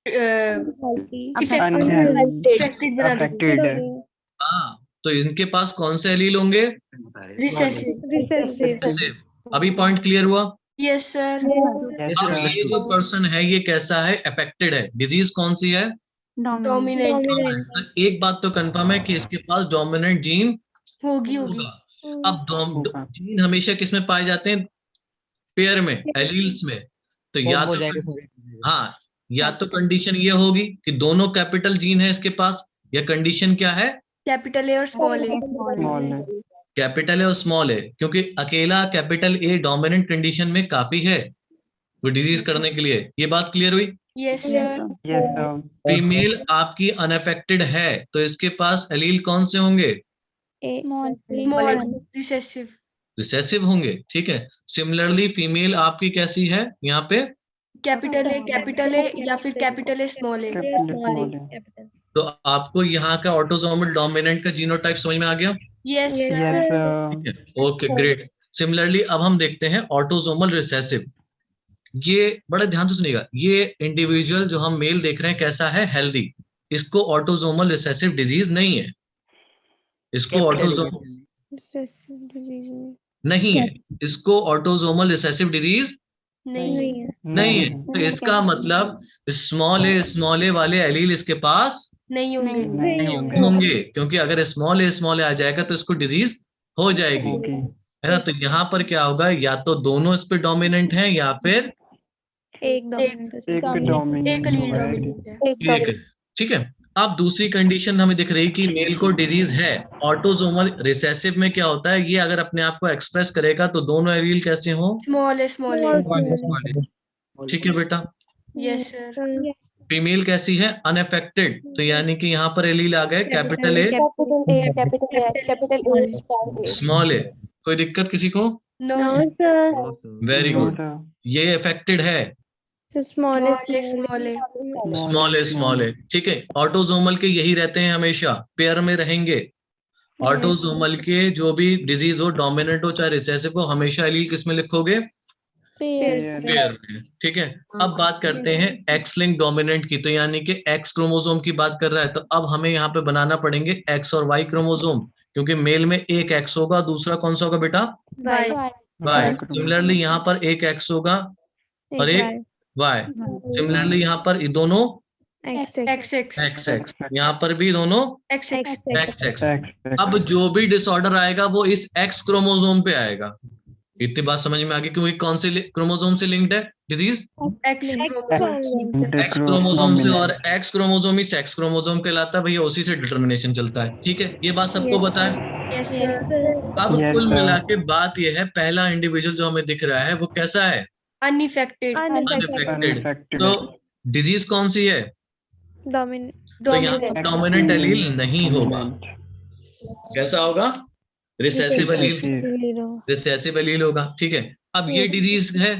Healthy. Unhealthy. Affected. Affected. हाँ, तो इनके पास कौन से एलील होंगे? Recessive. Recessive. अभी पॉइंट क्लियर हुआ? Yes, sir. Yes, अब sir. ये जो पर्सन है ये कैसा है? अफेक्टेड है। डिजीज कौन सी है? Dominant Dominant. तो एक बात तो कंफर्म है कि इसके पास डोमिनेंट जीन होगी. होगा। अब होगा। जीन हमेशा किस में पाए जाते हैं? पेयर में, एलील्स में। तो या तो हाँ, या तो कंडीशन ये होगी कि दोनों कैपिटल जीन है इसके पास, या कंडीशन क्या है? Capital A और small a. Small है। कैपिटल है और स्मॉल है, क्योंकि अकेला कैपिटल ए डोमिनेंट कंडीशन में काफी है वो डिजीज करने के लिए। ये बात क्लियर हुई? Yes, sir. Yes, sir. Female आपकी अनअफेक्टेड है तो इसके पास एलील कौन से होंगे? Small. Recessive. रिसेसिव होंगे, ठीक है। सिमिलरली फीमेल आपकी कैसी है यहाँ पे? Capital A या फिर capital A small a. Small है। तो आपको यहाँ का ऑटोसोमल डोमिनेंट का जीनोटाइप समझ में आ गया? Yes, sir. Yes, sir. Okay, great. Similarly अब हम देखते हैं ऑटोसोमल रिसेसिव। ये बड़े ध्यान से सुनिएगा, ये इंडिविजुअल जो हम मेल देख रहे हैं कैसा है? हेल्दी। इसको ऑटोसोमल रिसेसिव डिजीज नहीं है, इसको ऑटोसोमल नहीं है, इसको ऑटोसोमल रिसेसिव डिजीज नहीं. नहीं है। तो इसका मतलब स्मॉल ए वाले एलील इसके पास नहीं होंगे. नहीं होंगे। होंगे, क्योंकि अगर स्मॉल ए आ जाएगा तो इसको डिजीज हो जाएगी, होगी। है ना। तो यहाँ पर क्या होगा? या तो दोनों इस पे डोमिनेंट हैं या फिर एक dominant एक allele होगा। dominant है. एक, ठीक है। अब दूसरी कंडीशन हमें दिख रही कि मेल को डिजीज है। ऑटोसोमल रिसेसिव में क्या होता है? ये अगर अपने आप को एक्सप्रेस करेगा तो दोनों एलील कैसे हो? Small a. ठीक है बेटा। Yes, sir. फीमेल कैसी है? अनअफेक्टेड। तो यानी कि यहाँ पर एलील आ गए कैपिटल ए स्मॉल ए। कोई दिक्कत किसी को? No, sir. Very No, good. sir. ये अफेक्टेड है Small a. स्मॉल ए, ठीक है। ऑटोसोमल के यही रहते हैं, हमेशा पेयर में रहेंगे। ऑटोसोमल के जो भी डिजीज हो, डोमिनेंट हो चाहे रिसेसिव हो, हमेशा एलील किस में लिखोगे? पेयर में, ठीक है। अब बात करते हैं एक्स लिंक डोमिनेंट की। तो यानी कि एक्स क्रोमोसोम की बात कर रहा है, तो अब हमें यहाँ पे बनाना पड़ेंगे एक्स और वाई क्रोमोसोम, क्योंकि मेल में एक एक्स होगा, दूसरा कौन सा होगा बेटा? Y. वाई। सिमिलरली यहाँ पर एक एक्स होगा और एक वाई। सिमिलरली यहाँ पर ये दोनों XX. एक्स एक्स, यहाँ पर भी दोनों XX. X x. X. अब जो भी डिसऑर्डर आएगा वो इस एक्स क्रोमोसोम पे आएगा। इतनी बात समझ में आ गई? क्योंकि कौन से क्रोमोसोम से लिंक्ड है डिजीज? X. एक्स क्रोमोसोम से, और एक्स क्रोमोसोम ही सेक्स क्रोमोसोम कहलाता है भैया, उसी से डिटर्मिनेशन चलता है, ठीक है। ये बात सबको पता है? Yes, sir. अब Yes, कुल sir. मिला के बात ये है, पहला इंडिविजुअल जो हमें दिख रहा है वो कैसा है? Unaffected. अनअफेक्टेड। Unaffected. तो डिजीज कौन सी है? तो यहाँ Dominant. डोमिनेंट एलील नहीं होगा। Dominant. कैसा होगा? Recessive allele, Recessive. Recessive allele होगा, ठीक है। अब ये डिजीज है,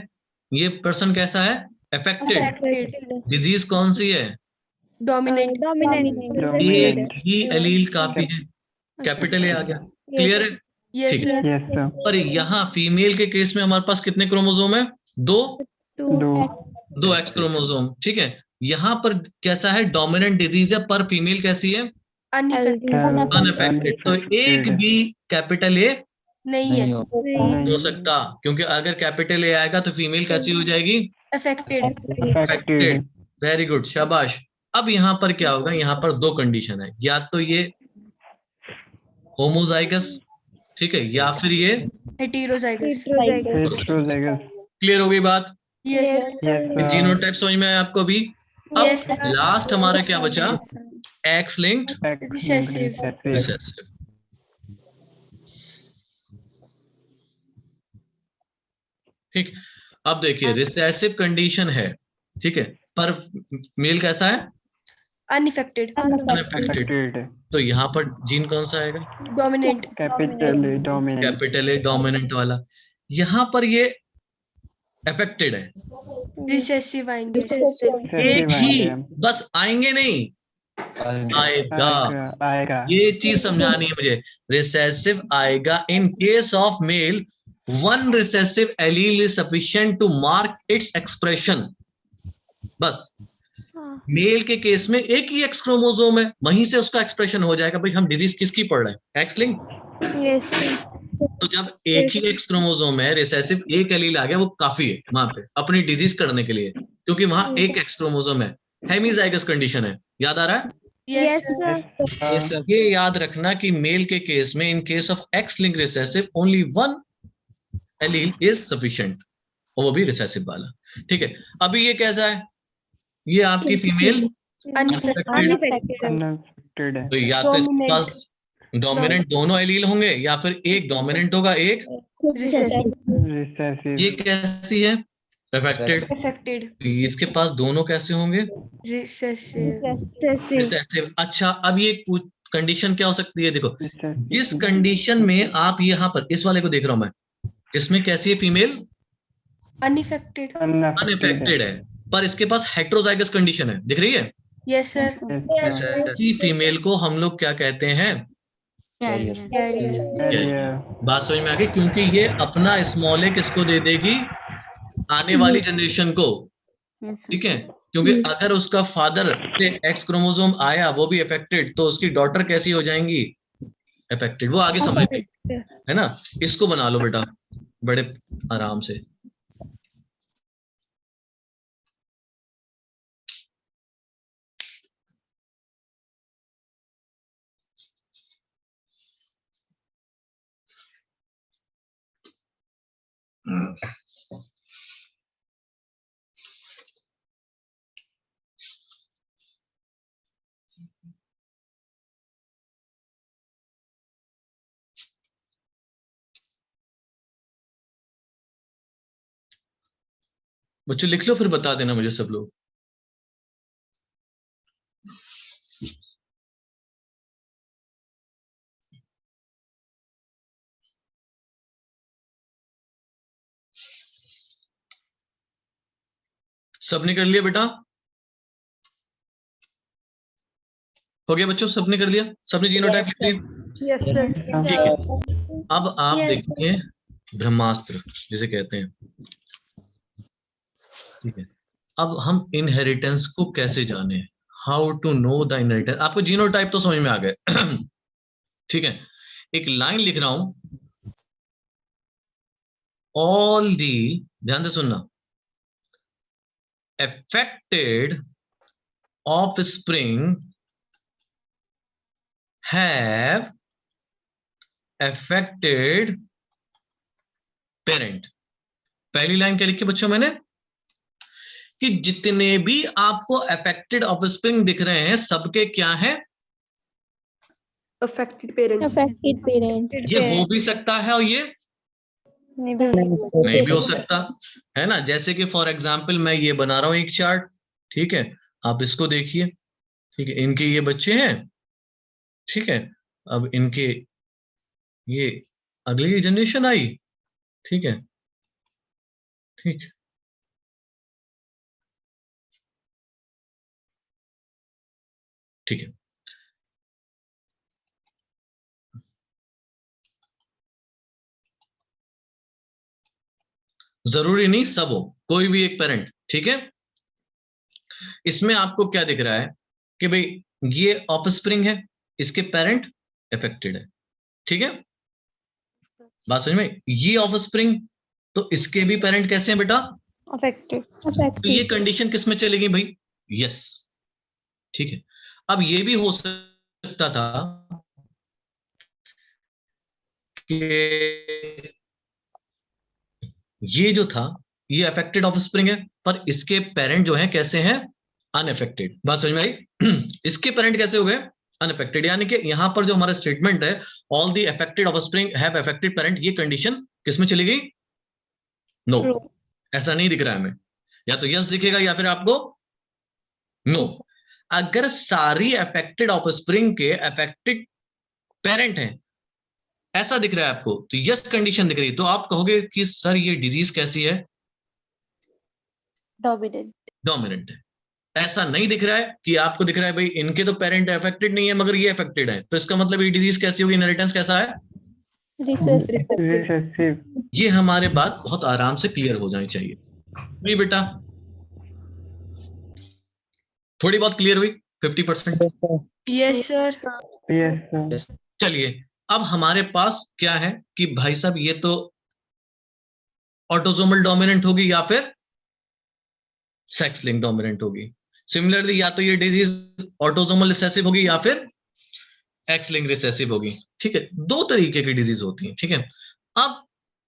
ये पर्सन कैसा है? अफेक्टेड। Affected. डिजीज कौन सी है? Dominant. एक Dominant. ही एलील काफी है, कैपिटल ए आ गया। क्लियर है? Yes, ठीक है। sir. Yes, sir. पर यहाँ फीमेल के केस में हमारे पास कितने क्रोमोसोम है? दो एक्स क्रोमोसोम, ठीक है। यहाँ पर कैसा है? डोमिनेंट डिजीज है, पर फीमेल कैसी है? Unaffected. अनअफेक्टेड। तो एक भी कैपिटल ए नहीं है. हो सकता, क्योंकि अगर कैपिटल ए आएगा तो फीमेल कैसी हो जाएगी? Affected. Affected. वेरी गुड, शाबाश। अब यहाँ पर क्या होगा? यहाँ पर दो कंडीशन है, या तो ये होमोजाइगस, ठीक है, या फिर ये Heterozygous. Heterozygous. क्लियर हो गई बात? Yes, sir. Yes, sir. Genotype समझ में आया आपको अभी? अब Yes, sir. लास्ट हमारा क्या बचा? X linked Recessive. रिसेसिव। ठीक, अब देखिए रिसेसिव कंडीशन है, ठीक है, पर मेल कैसा है? Unaffected. अनअफेक्टेड। Affected. तो यहाँ पर जीन कौन सा आएगा? Dominant. Capital A. Dominant. Capital A dominant वाला। यहाँ पर ये अफेक्टेड है, Recessive आएंगे. एक Recessive ही, आएगा. बस आएंगे नहीं, आएगा। आएगा. ये चीज समझानी है मुझे। रिसेसिव आएगा in case of male, one recessive allele is sufficient to mark its expression, बस। मेल के केस में एक ही एक्स क्रोमोसोम है, वहीं से उसका एक्सप्रेशन हो जाएगा भाई हम डिजीज किसकी पढ़ रहे हैं, एक्स लिंक। Yes, sir. तो जब एक ही एक्स क्रोमोसोम है, रिसेसिव एक एलील आ गया, वो काफी है वहां पे अपनी डिजीज करने के लिए, क्योंकि वहां एक एक्स क्रोमोसोम है, हेमीजाइगस कंडीशन है। याद आ रहा है? Yes, sir. Yes, sir. ये याद रखना कि मेल के केस में in case of x link recessive only one allele is sufficient, और वो भी रिसेसिव वाला। ठीक है, अभी ये कैसा है? ये आपकी फीमेल Unaffected. Unaffected है. तो या तो इसके पास डोमिनेंट दोनों एलील होंगे, या फिर एक डोमिनेंट होगा, एक Recessive. Recessive. ये कैसी है? अफेक्टेड। affected, इसके पास दोनों कैसे होंगे? recessive, Recessive. रिसेसिव। अच्छा, अब ये कंडीशन क्या हो सकती है? देखो, Recessive. जिस कंडीशन में आप यहाँ पर इस वाले को देख रहा हूं मैं, इसमें कैसी है फीमेल? unaffected, Unaffected अनअफेक्टेड है, पर इसके पास हेट्रोजाइगस कंडीशन है, दिख रही है? yes sir, Yes, sir. ऐसी फीमेल को हम लोग क्या कहते हैं? Carrier. carrier, Carrier. बात समझ में आ गई? क्योंकि ये अपना स्मॉल ए किसको दे देगी? आने वाली जनरेशन को। Yes, sir. ठीक है, क्योंकि अगर उसका फादर से एक्स क्रोमोसोम आया, वो भी अफेक्टेड, तो उसकी डॉटर कैसी हो जाएंगी? अफेक्टेड। वो आगे समझ गई है ना? इसको बना लो बेटा बड़े आराम से। बच्चों लिख लो, फिर बता देना मुझे सब लोग। सबने कर लिया बेटा? हो गया बच्चों? सबने कर लिया? सबने जीनोटाइप लिख लिया? Yes, sir. ठीक है, अब आप देखिए ब्रह्मास्त्र जिसे कहते हैं। ठीक है, अब हम इनहेरिटेंस को कैसे जाने? How to know the inheritance. आपको जीनोटाइप तो समझ में आ गए। ठीक है, एक लाइन लिख रहा हूं, ऑल दी, ध्यान से सुनना, affected offspring have affected parent। पहली लाइन क्या लिखी बच्चों मैंने? कि जितने भी आपको अफेक्टेड ऑफस्प्रिंग दिख रहे हैं, सबके क्या है? affected parents, Affected parents. ये हो भी सकता है और ये नहीं भी हो सकता है ना। जैसे कि फॉर एग्जाम्पल मैं ये बना रहा हूं एक चार्ट, ठीक है, आप इसको देखिए। ठीक है, इनके ये बच्चे हैं, ठीक है, अब इनके ये अगली जनरेशन आई, ठीक है, ठीक है, ठीक है। जरूरी नहीं सब हो, कोई भी एक पेरेंट। ठीक है, इसमें आपको क्या दिख रहा है कि भाई ये ऑफस्प्रिंग है, इसके पेरेंट अफेक्टेड है। ठीक है, बात समझ में? ये ऑफस्प्रिंग, तो इसके भी पेरेंट कैसे हैं बेटा? Affected. तो ये कंडीशन किस में चलेगी भाई? यस। ठीक है, अब ये भी हो सकता था कि ये जो था ये अफेक्टेड ऑफस्प्रिंग है, पर इसके पेरेंट जो हैं कैसे हैं? अनअफेक्टेड। बात समझ में आई? इसके पेरेंट कैसे हो गए? अनअफेक्टेड। यानी कि यहां पर जो हमारा स्टेटमेंट है, all the affected offspring have affected parent, ये कंडीशन किस में चली गई? नो। ऐसा नहीं दिख रहा है हमें, या तो यस दिखेगा या फिर आपको नो। अगर सारी अफेक्टेड ऑफस्प्रिंग के अफेक्टेड पेरेंट हैं, ऐसा दिख रहा है आपको, तो यस कंडीशन दिख रही है, तो आप कहोगे कि सर ये डिजीज कैसी है? Dominant. डोमिनेंट है। ऐसा नहीं दिख रहा है कि आपको दिख रहा है भाई इनके तो पेरेंट अफेक्टेड नहीं है मगर ये अफेक्टेड है, तो इसका मतलब ये डिजीज कैसी होगी? इनहेरिटेंस कैसा है? Recessive. Recessive. ये हमारे बात बहुत आराम से क्लियर हो जानी चाहिए। नहीं बेटा, थोड़ी बहुत क्लियर हुई? 50%। Yes, sir. Yes, sir. चलिए, अब हमारे पास क्या है कि भाई साहब ये तो ऑटोसोमल डोमिनेंट होगी या फिर सेक्स लिंक डोमिनेंट होगी। सिमिलरली या तो ये डिजीज ऑटोसोमल रिसेसिव होगी या फिर एक्स लिंक रिसेसिव होगी। ठीक है, दो तरीके की डिजीज होती है। ठीक है, अब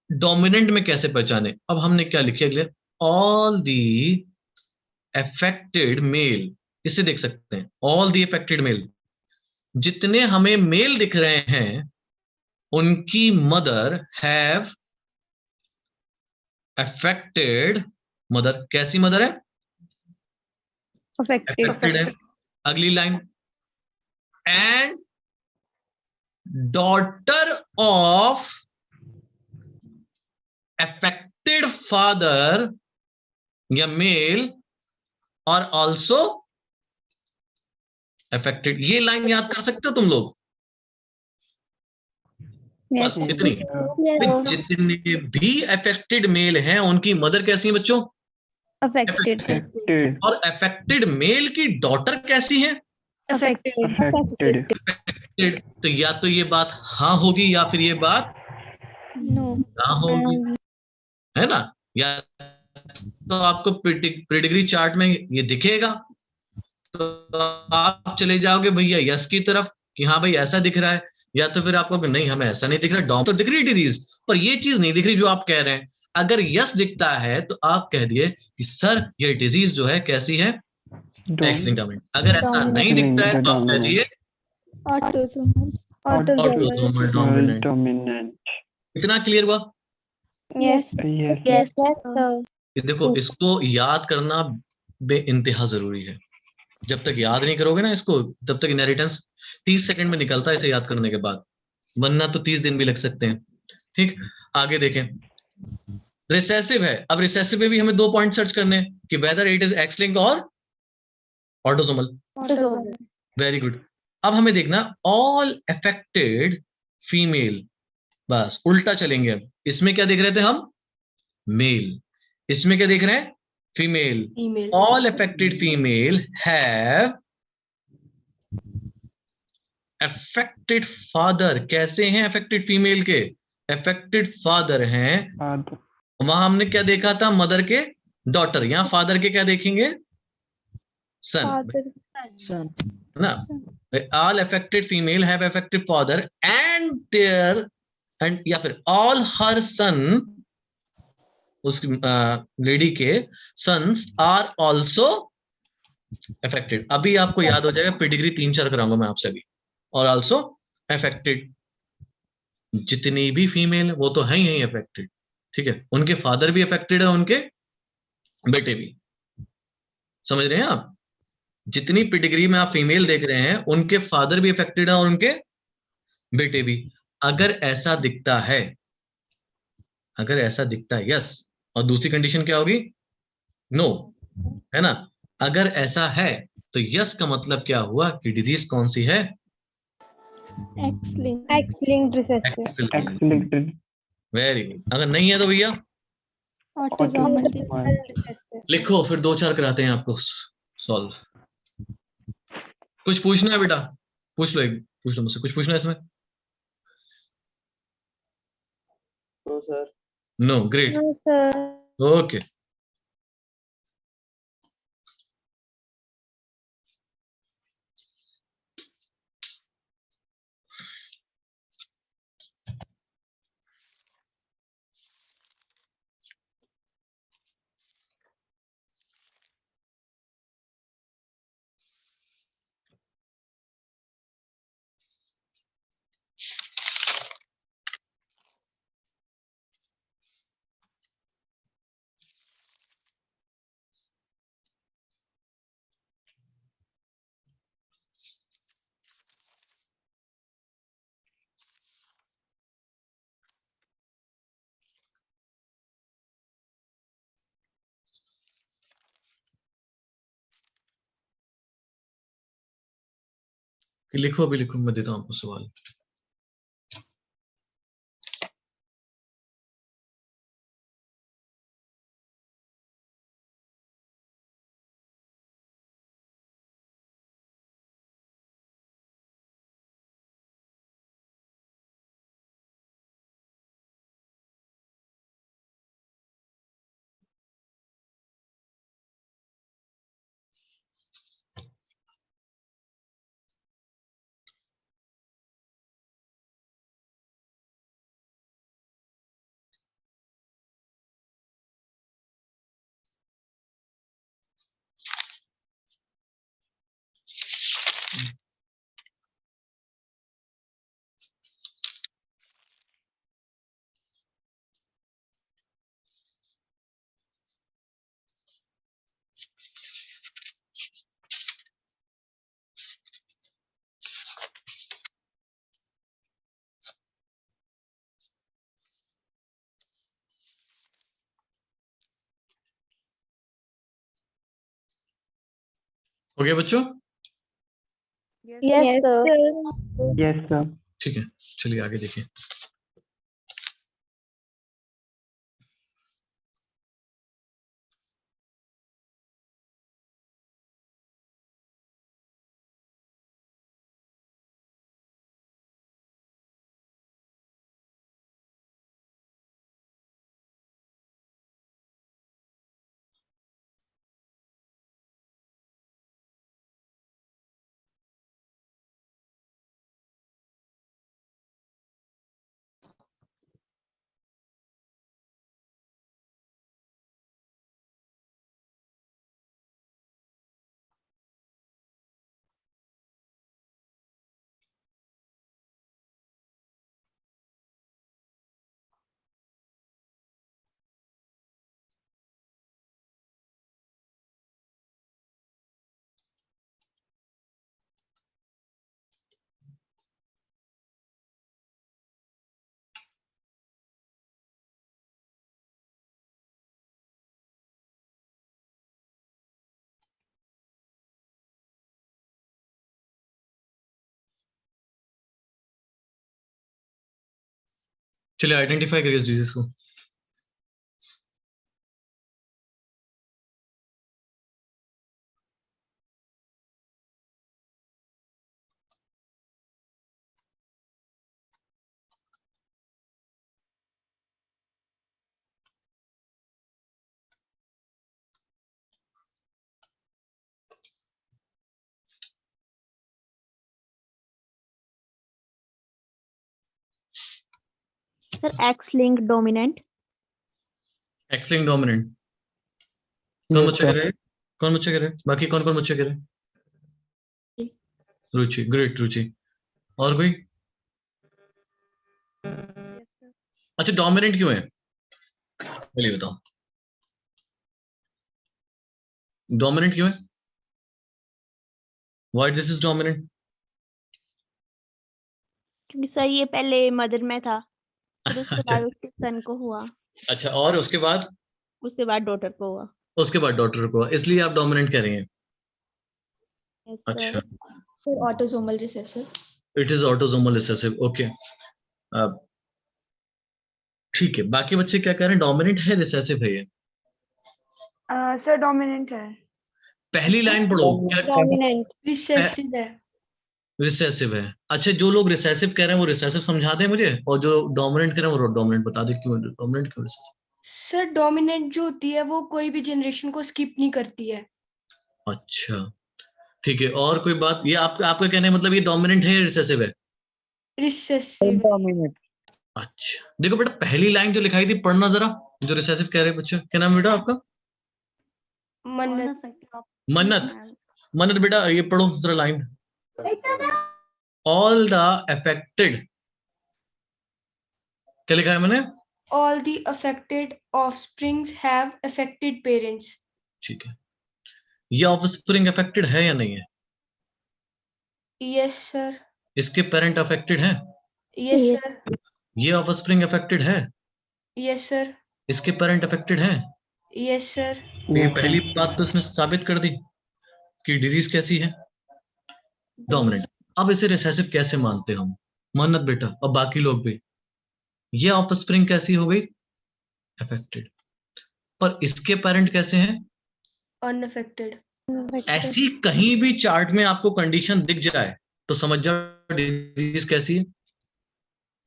डोमिनेंट में कैसे पहचाने? अब हमने क्या लिखे अगले, ऑल दी अफेक्टेड मेल, इससे देख सकते हैं ऑल दी अफेक्टेड मेल, जितने हमें मेल दिख रहे हैं उनकी मदर हैव अफेक्टेड मदर। कैसी मदर है? Affected. अफेक्टेड है। अगली line, and daughter of affected father या मेल और ऑल्सो अफेक्टेड। ये लाइन याद कर सकते हो तुम लोग? Yes. बस इतनी। Yes. जितने भी अफेक्टेड मेल हैं उनकी मदर कैसी है बच्चों? Affected. Affected. और अफेक्टेड मेल की डॉटर कैसी है? Affected. Affected. Affected। तो या तो ये बात हाँ होगी या फिर ये बात No. ना होगी, है ना? या तो आपको प्रीडिग्री चार्ट में ये दिखेगा तो आप चले जाओगे भैया यस की तरफ कि हाँ भाई ऐसा दिख रहा है, या तो फिर आपको नहीं हमें ऐसा नहीं दिख रहा, डॉम तो दिख रही डिजीज पर ये चीज नहीं दिख रही जो आप कह रहे हैं। अगर यस दिखता है तो आप कह दिए कि सर ये डिजीज जो है कैसी है? X linked dominant. अगर ऐसा नहीं दिखता है तो आप कह दिए Autosomal. Autosomal dominant. Dominant. इतना क्लियर हुआ? Yes. Yes. Yes. Yes. Sir. ये देखो, इसको याद करना बेइंतहा जरूरी है। जब तक याद नहीं करोगे ना इसको तब तक इनहेरिटेंस 30 सेकंड में निकलता है इसे याद करने के बाद, वरना तो 30 दिन भी लग सकते हैं। ठीक, आगे देखें। रिसेसिव है, अब रिसेसिव में भी हमें 2 पॉइंट सर्च करने हैं कि whether it is x linked और ऑटोसोमल। Autosomal. Very good. अब हमें देखना ऑल अफेक्टेड फीमेल, बस उल्टा चलेंगे। अब इसमें क्या देख रहे थे हम? मेल। इसमें क्या देख रहे हैं? Female. Female. All affected female have affected father. कैसे हैं अफेक्टेड फीमेल के? अफेक्टेड फादर हैं। Father. वहां हमने क्या देखा था? मदर के डॉटर। यहाँ फादर के क्या देखेंगे? Son, Son. ना? All affected female have affected father and there, and या फिर ऑल हर सन, उस लेडी के सन्स आर ऑल्सो अफेक्टेड। अभी आपको याद हो जाएगा, पेडिग्री 3-4 कराऊंगा मैं आपसे अभी। और ऑल्सो अफेक्टेड, जितनी भी फीमेल है वो तो है ही अफेक्टेड। ठीक है, उनके फादर भी अफेक्टेड है, उनके बेटे भी। समझ रहे हैं आप? जितनी पेडिग्री में आप फीमेल देख रहे हैं उनके फादर भी अफेक्टेड है और उनके बेटे भी। अगर ऐसा दिखता है, अगर ऐसा दिखता है यस, और दूसरी कंडीशन क्या होगी? नो, है ना? अगर ऐसा है तो यस का मतलब क्या हुआ कि डिजीज कौन सी है? X-linked. X-linked recessive. X-linked. Very good. अगर नहीं है तो भैया Autosomal Autosomal. recessive. लिखो, फिर 2-4 कराते हैं आपको सॉल्व। कुछ पूछना है बेटा? पूछ लो, एक पूछ लो मुझसे, कुछ पूछना है इसमें? No, sir. No, great, No, sir. Okay. लिखो, अभी लिखो, मैं देता हूँ आपको सवाल। हो गया बच्चों? Yes, sir. Yes, sir. ठीक है, चलिए आगे देखिए। चलिए आइडेंटिफाई करिए इस डिजीज को। Sir, X-linked dominant. X-linked dominant. कौन Yes, बच्चा sir. कह रहे हैं? कौन बच्चा कह रहे हैं? बाकी कौन कौन बच्चा कह रहे हैं? रुचि, ग्रेट रुचि। और कोई? अच्छा, डोमिनेंट क्यों है? चलिए बताओ, डोमिनेंट क्यों है? Why this is dominant? क्योंकि सर ये पहले मदर में था, फिर उसके अच्छा बाद उसके सन को हुआ, अच्छा, और उसके बाद? उसके बाद डॉटर को हुआ। उसके बाद डॉटर को, इसलिए आप डोमिनेंट कह रहे हैं। Yes, sir. अच्छा, Sir, autosomal recessive. It is autosomal recessive. Okay, ठीक है। बाकी बच्चे क्या कह रहे हैं? डोमिनेंट है, रिसेसिव है? ये सर डोमिनेंट है। पहली लाइन पढ़ो। क्या Dominant. रिसेसिव है। रिसेसिव है? अच्छा, जो लोग रिसेसिव कह रहे हैं वो रिसेसिव समझा दें मुझे, और जो डोमिनेंट कह रहे हैं वो डोमिनेंट बता दे। क्यों डोमिनेंट, क्यों रिसेसिव? सर डोमिनेंट जो होती है वो कोई भी जनरेशन को स्किप नहीं करती है। अच्छा, ठीक है। और कोई बात? ये आपका कहने का मतलब ये डोमिनेंट है या रिसेसिव है? रिसेसिव। Dominant. अच्छा, देखो बेटा, पहली लाइन जो लिखाई थी पढ़ना जरा, जो रिसेसिव कह रहे हैं बच्चे। क्या नाम है बेटा आपका? मन्नत। मन्नत। मन्नत बेटा, ये पढ़ो जरा लाइन। ऑल द अफेक्टेड, क्या लिखा है मैंने? All the affected offsprings have affected parents. ठीक है, ये ऑफस्प्रिंग अफेक्टेड है या नहीं है? Yes sir. इसके पेरेंट अफेक्टेड हैं? Yes Yes. sir. ये ऑफस्प्रिंग अफेक्टेड है? Yes sir. इसके पेरेंट अफेक्टेड हैं? Yes sir. ये Yes, पहली sir. बात तो इसने साबित कर दी कि डिजीज कैसी है, डोमिनेंट। अब इसे रिसेसिव कैसे मानते हम? मन्नत बेटा और बाकी लोग भी, ये ऑफस्प्रिंग कैसी हो गई? अफेक्टेड। पर इसके पेरेंट कैसे हैं? Unaffected. ऐसी कहीं भी चार्ट में आपको कंडीशन दिख जाए तो समझ जाओ डिजीज कैसी है,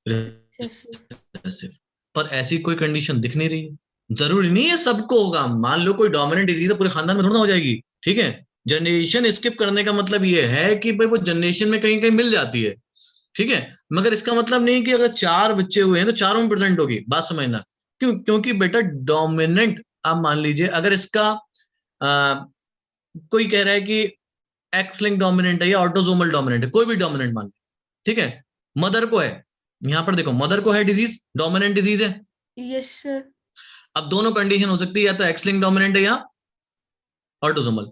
Recessive. रिसेसिव। पर ऐसी कोई कंडीशन दिख नहीं रही है। जरूरी नहीं है सबको होगा। मान लो कोई डोमिनेंट डिजीज है, पूरे खानदान में थोड़ा ना हो जाएगी। ठीक है, जनरेशन स्किप करने का मतलब ये है कि भाई वो जनरेशन में कहीं कहीं मिल जाती है। ठीक है, मगर इसका मतलब नहीं कि अगर 4 बच्चे हुए हैं तो चारों में प्रेजेंट होगी। बात समझना। क्योंकि बेटा डोमिनेंट, आप मान लीजिए अगर इसका कोई कह रहा है कि एक्स लिंक डोमिनेंट है या ऑटोसोमल डोमिनेंट है, कोई भी डोमिनेंट मान लो, ठीक है, मदर को है, यहां पर देखो मदर को है डिजीज, डोमिनेंट डिजीज है। Yes sir. अब दोनों कंडीशन हो सकती है, या तो एक्स लिंक डोमिनेंट है या ऑटोसोमल।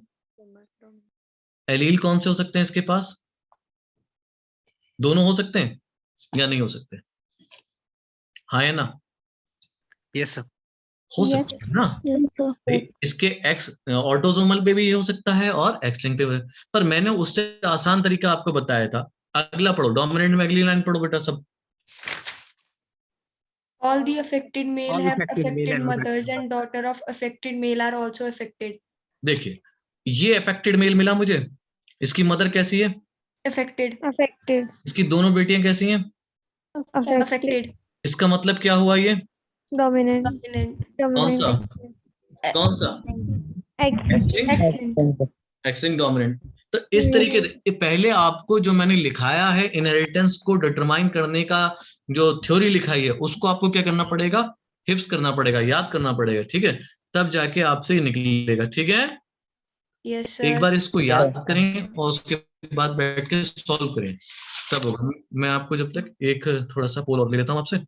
एलील कौन से हो सकते हैं इसके पास? दोनों हो सकते हैं या नहीं हो सकते? हाँ या ना? Yes, sir. हो Yes. सकता है ना? Yes, sir. भाई इसके एक्स ऑटोसोमल पे भी हो सकता है और एक्स लिंक पे भी। पर मैंने उससे आसान तरीका आपको बताया था। अगला पढ़ो, डोमिनेंट में अगली लाइन पढ़ो बेटा सब। All the affected male All have affected male affected and mothers and daughter of affected male are also affected. देखिए ये अफेक्टेड मेल मिला मुझे, इसकी मदर कैसी है, Affected. Affected. इसकी दोनों बेटियां कैसी हैं, Affected. Affected. इसका मतलब क्या हुआ ये, Dominant. Dominant. कौन सा, Dominant. कौन सा, X. X-linked. X link dominant. तो इस तरीके से पहले आपको जो मैंने लिखाया है इनहेरिटेंस को डिटरमाइन करने का जो थ्योरी लिखाई है उसको आपको क्या करना पड़ेगा, हिफ्स करना पड़ेगा, याद करना पड़ेगा, ठीक है, तब जाके आपसे निकलेगा, ठीक है। Yes, एक sir. बार इसको याद करें और उसके बाद बैठ के सॉल्व करें, तब होगा। मैं आपको जब तक एक थोड़ा सा पोल और ले लेता हूं आपसे।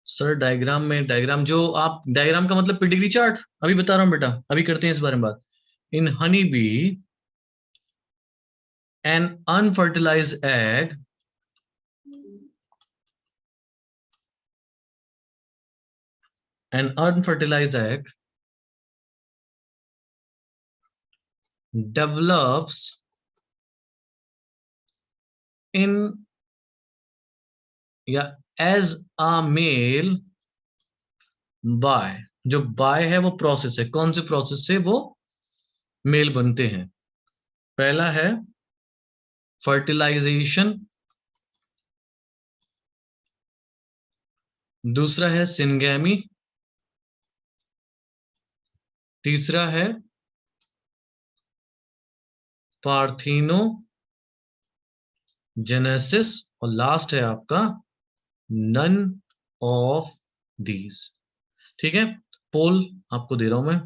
सर डायग्राम में, डायग्राम जो आप, डायग्राम का मतलब पेडिग्री चार्ट, अभी बता रहा हूं बेटा, अभी करते हैं इस बारे में बात। In honey bee an unfertilized egg develops in या as a male by, जो बाय है वो प्रोसेस है, कौन से प्रोसेस से वो मेल बनते हैं। पहला है फर्टिलाइजेशन, दूसरा है सिंगैमी, तीसरा है पार्थिनो जेनेसिस और लास्ट है आपका नन ऑफ दीज। ठीक है, पोल आपको दे रहा हूं मैं,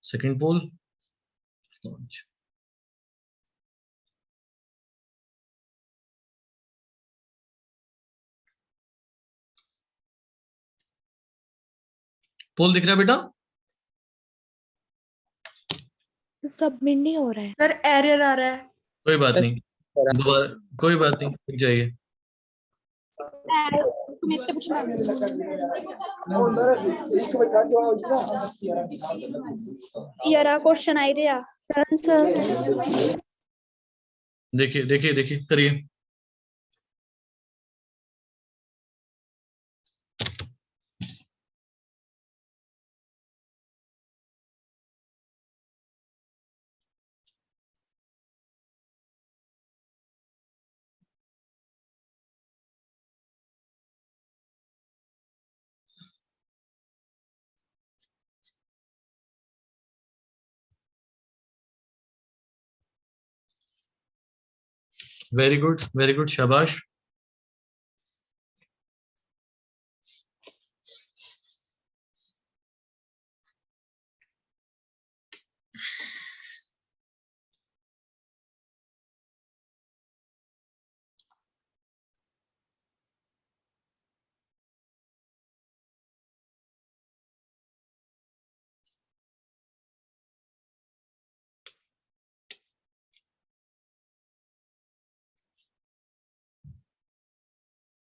सेकंड पोल। पोल दिख रहा है बेटा? सबमिट नहीं हो रहा है। Sir, error आ रहा है. कोई बात नहीं, दोबारा, कोई बात नहीं, रुक जाइए। यारा क्वेश्चन आई रहा सर। देखिए देखिए देखिए, करिए। वेरी गुड, शाबाश।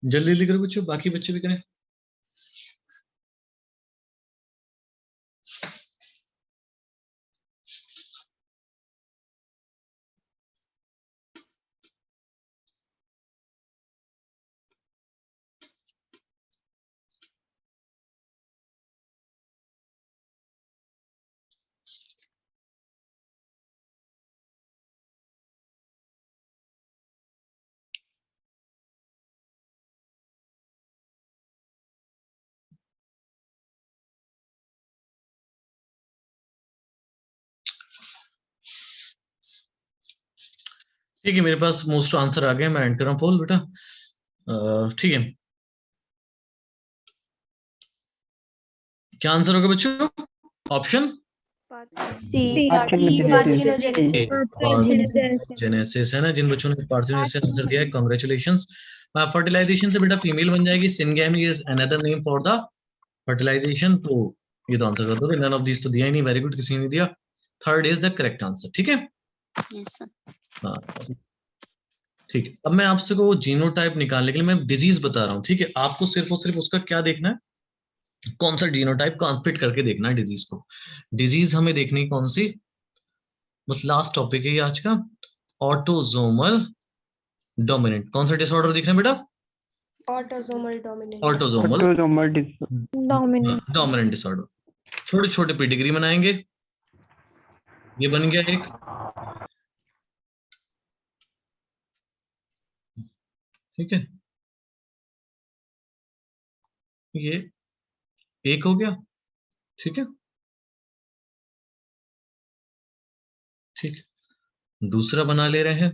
जल्दी जल्दी करो बच्चों, बाकी बच्चे भी करें। ठीक है, मेरे पास मोस्ट आंसर आ गए, मैं एंड कर रहा हूँ पोल बेटा। ठीक है, क्या आंसर होगा बच्चों? ऑप्शन जेनेसिस है ना। जिन बच्चों ने पार्थेनोजेनेसिस आंसर दिया है, कांग्रेचुलेशंस। फर्टिलाइजेशन से बेटा फीमेल बन जाएगी, syngamy is another name for the fertilization. तो ये तो आंसर कर दो, नन ऑफ दिस तो दिया ही नहीं, वेरी गुड, किसी ने नहीं दिया। Third is the correct answer. ठीक है, Yes, sir. हाँ ठीक है। अब मैं आपसे को जीनोटाइप निकालने के लिए मैं डिजीज बता रहा हूँ। ठीक है, आपको सिर्फ और सिर्फ उसका क्या देखना है, कौन सा जीनोटाइप का फिट करके देखना है डिजीज को। डिजीज हमें देखनी कौन सी, बस लास्ट टॉपिक है ये आज का, ऑटोजोमल डोमिनेंट। कौन सा डिसऑर्डर दिख रहा है बेटा? Autosomal dominant. Autosomal Autosomal Dominant. Dominant disorder. छोटे छोटे पेडिग्री बनाएंगे, ये बन गया एक। ठीक है, ये एक हो गया। ठीक है, ठीक, दूसरा बना ले रहे हैं।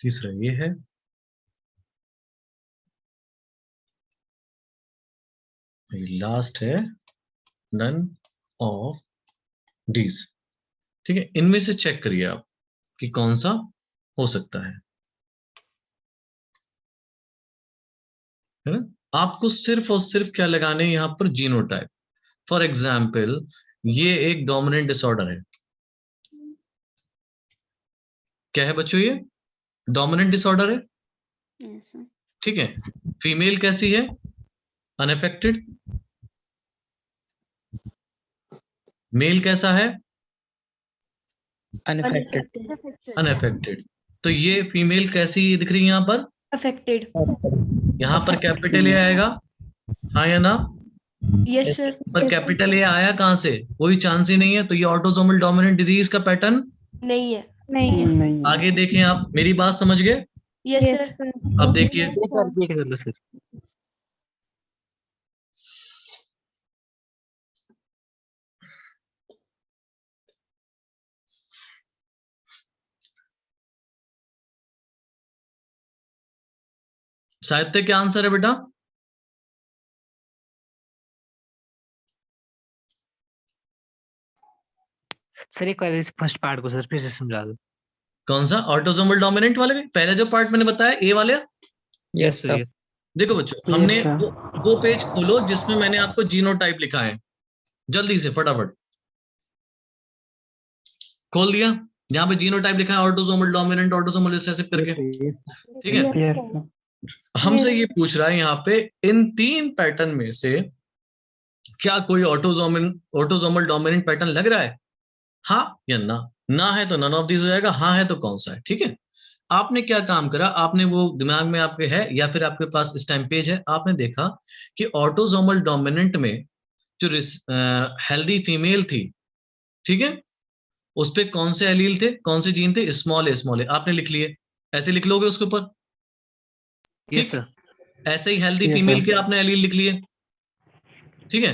तीसरा ये है, लास्ट है नन ऑफ दीज। ठीक है, इनमें से चेक करिए आप कि कौन सा हो सकता है ना। आपको सिर्फ और सिर्फ क्या लगाने हैं यहाँ पर, जीनोटाइप। फॉर एग्जाम्पल ये एक डोमिनेंट डिसऑर्डर है। क्या है बच्चों? ये डोमिनेंट डिसऑर्डर है। Yes, sir. ठीक है, फीमेल कैसी है? अनअफेक्टेड। मेल कैसा है? Unaffected. अनअफेक्टेड। तो ये फीमेल कैसी दिख रही है यहाँ पर? Affected. यहाँ पर कैपिटल ए आएगा, हाँ या ना? Yes, sir. पर कैपिटल ए आया कहां से? कोई चांस ही नहीं है। तो ये ऑटोसोमल डोमिनेंट डिजीज का पैटर्न नहीं है. नहीं। आगे देखें आप, मेरी बात समझ गए? Yes, sir. अब देखिए, साहित्य क्या आंसर है बेटा? सर एक बार इस फर्स्ट पार्ट को सर फिर से समझा दो। कौन सा? ऑटोसोमल डोमिनेंट वाले में पहले जो पार्ट मैंने बताया, ए वाले। Yes sir. देखो बच्चों, हमने वो पेज खोलो जिसमें मैंने आपको जीनोटाइप लिखा है, जल्दी से फटाफट खोल दिया। यहाँ पे जीनोटाइप लिखा है, ऑटोसोमल डोमिनेंट, ऑटोसोमल रिसेसिव करके। ठीक है, हमसे ये पूछ रहा है यहाँ पे, इन तीन पैटर्न में से क्या कोई ऑटोसोमल डोमिनेंट पैटर्न लग रहा है, हाँ या ना? ना है तो नन ऑफ दिस हो जाएगा, हाँ है तो कौन सा है। ठीक है, आपने क्या काम करा, आपने वो दिमाग में आपके है या फिर आपके पास इस टाइम पेज है, आपने देखा कि ऑटोसोमल डोमिनेंट में जो हेल्दी फीमेल थी, ठीक है, उस पे कौन से एलील थे, कौन से जीन थे? स्मॉल ए आपने लिख लिए, ऐसे लिख लोगे उसके ऊपर। Yes sir. ऐसे ही हेल्दी फीमेल के आपने एलील लिख लिए। ठीक है,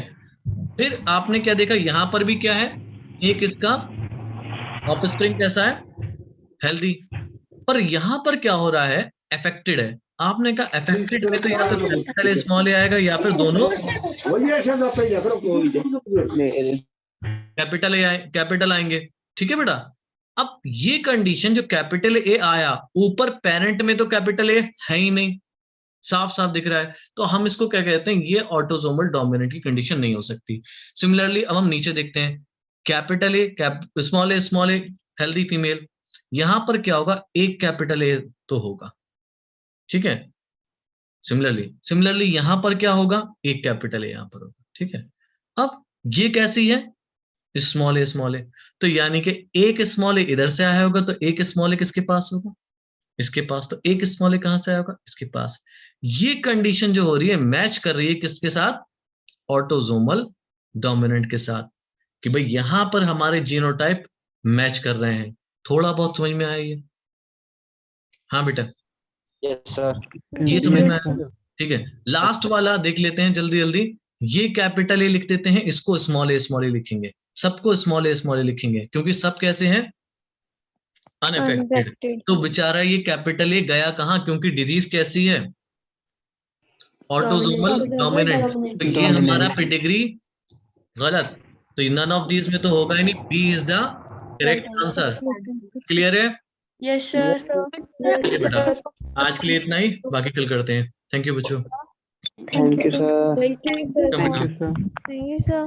फिर आपने क्या देखा, यहां पर भी क्या है, एक इसका ऑफस्प्रिंग कैसा है? हेल्दी। पर यहां पर क्या हो रहा है, अफेक्टेड है। आपने कहा अफेक्टेड में तो या तो कैपिटल स्मॉल ए आएगा या फिर दोनों कैपिटल आएंगे। ठीक है बेटा, अब ये कंडीशन जो कैपिटल ए आया, ऊपर पेरेंट में तो कैपिटल ए है ही नहीं, साफ साफ दिख रहा है, तो हम इसको क्या कहते हैं, ये ऑटोसोमल डोमिनेंट की कंडीशन नहीं हो सकती। सिमिलरली अब हम नीचे देखते हैं, capital A small a healthy female, यहां पर क्या होगा, एक कैपिटल ए तो होगा। ठीक है, सिमिलरली यहां पर क्या होगा, एक कैपिटल ए यहां पर होगा। ठीक है, अब ये कैसी है, स्मॉल ए, तो यानी कि एक स्मॉल ए इधर से आया होगा, तो एक स्मॉल ए किसके पास होगा, इसके पास तो एक स्मॉल ए कहां से आया होगा, इसके पास। ये कंडीशन जो हो रही है मैच कर रही है किसके साथ, ऑटोसोमल डोमिनेंट के साथ, कि भाई यहां पर हमारे जीनोटाइप मैच कर रहे हैं। थोड़ा बहुत समझ में आया ये? हाँ बेटा, यस सर। ये समझ में Yes, आया? ठीक है, लास्ट वाला देख लेते हैं जल्दी जल्दी। ये कैपिटल ए लिख देते हैं, इसको स्मॉल ए लिखेंगे, सबको स्मॉल ए लिखेंगे, क्योंकि सब कैसे हैं, अनअफेक्टेड। Unaffected. तो बेचारा ये कैपिटल ए गया कहाँ, क्योंकि डिजीज कैसी है, ऑटोसोमल डोमिनेंट। तो ये Dominant. हमारा पेडिग्री गलत, तो नन ऑफ दीज में तो होगा ही नहीं, B is the correct answer. Clear है? Yes, sir. ठीक है बेटा, आज के लिए इतना ही, बाकी कल करते हैं। थैंक यू बच्चों। Thank you, sir. Thank you, sir. Come on. Thank you, sir. Thank you, sir.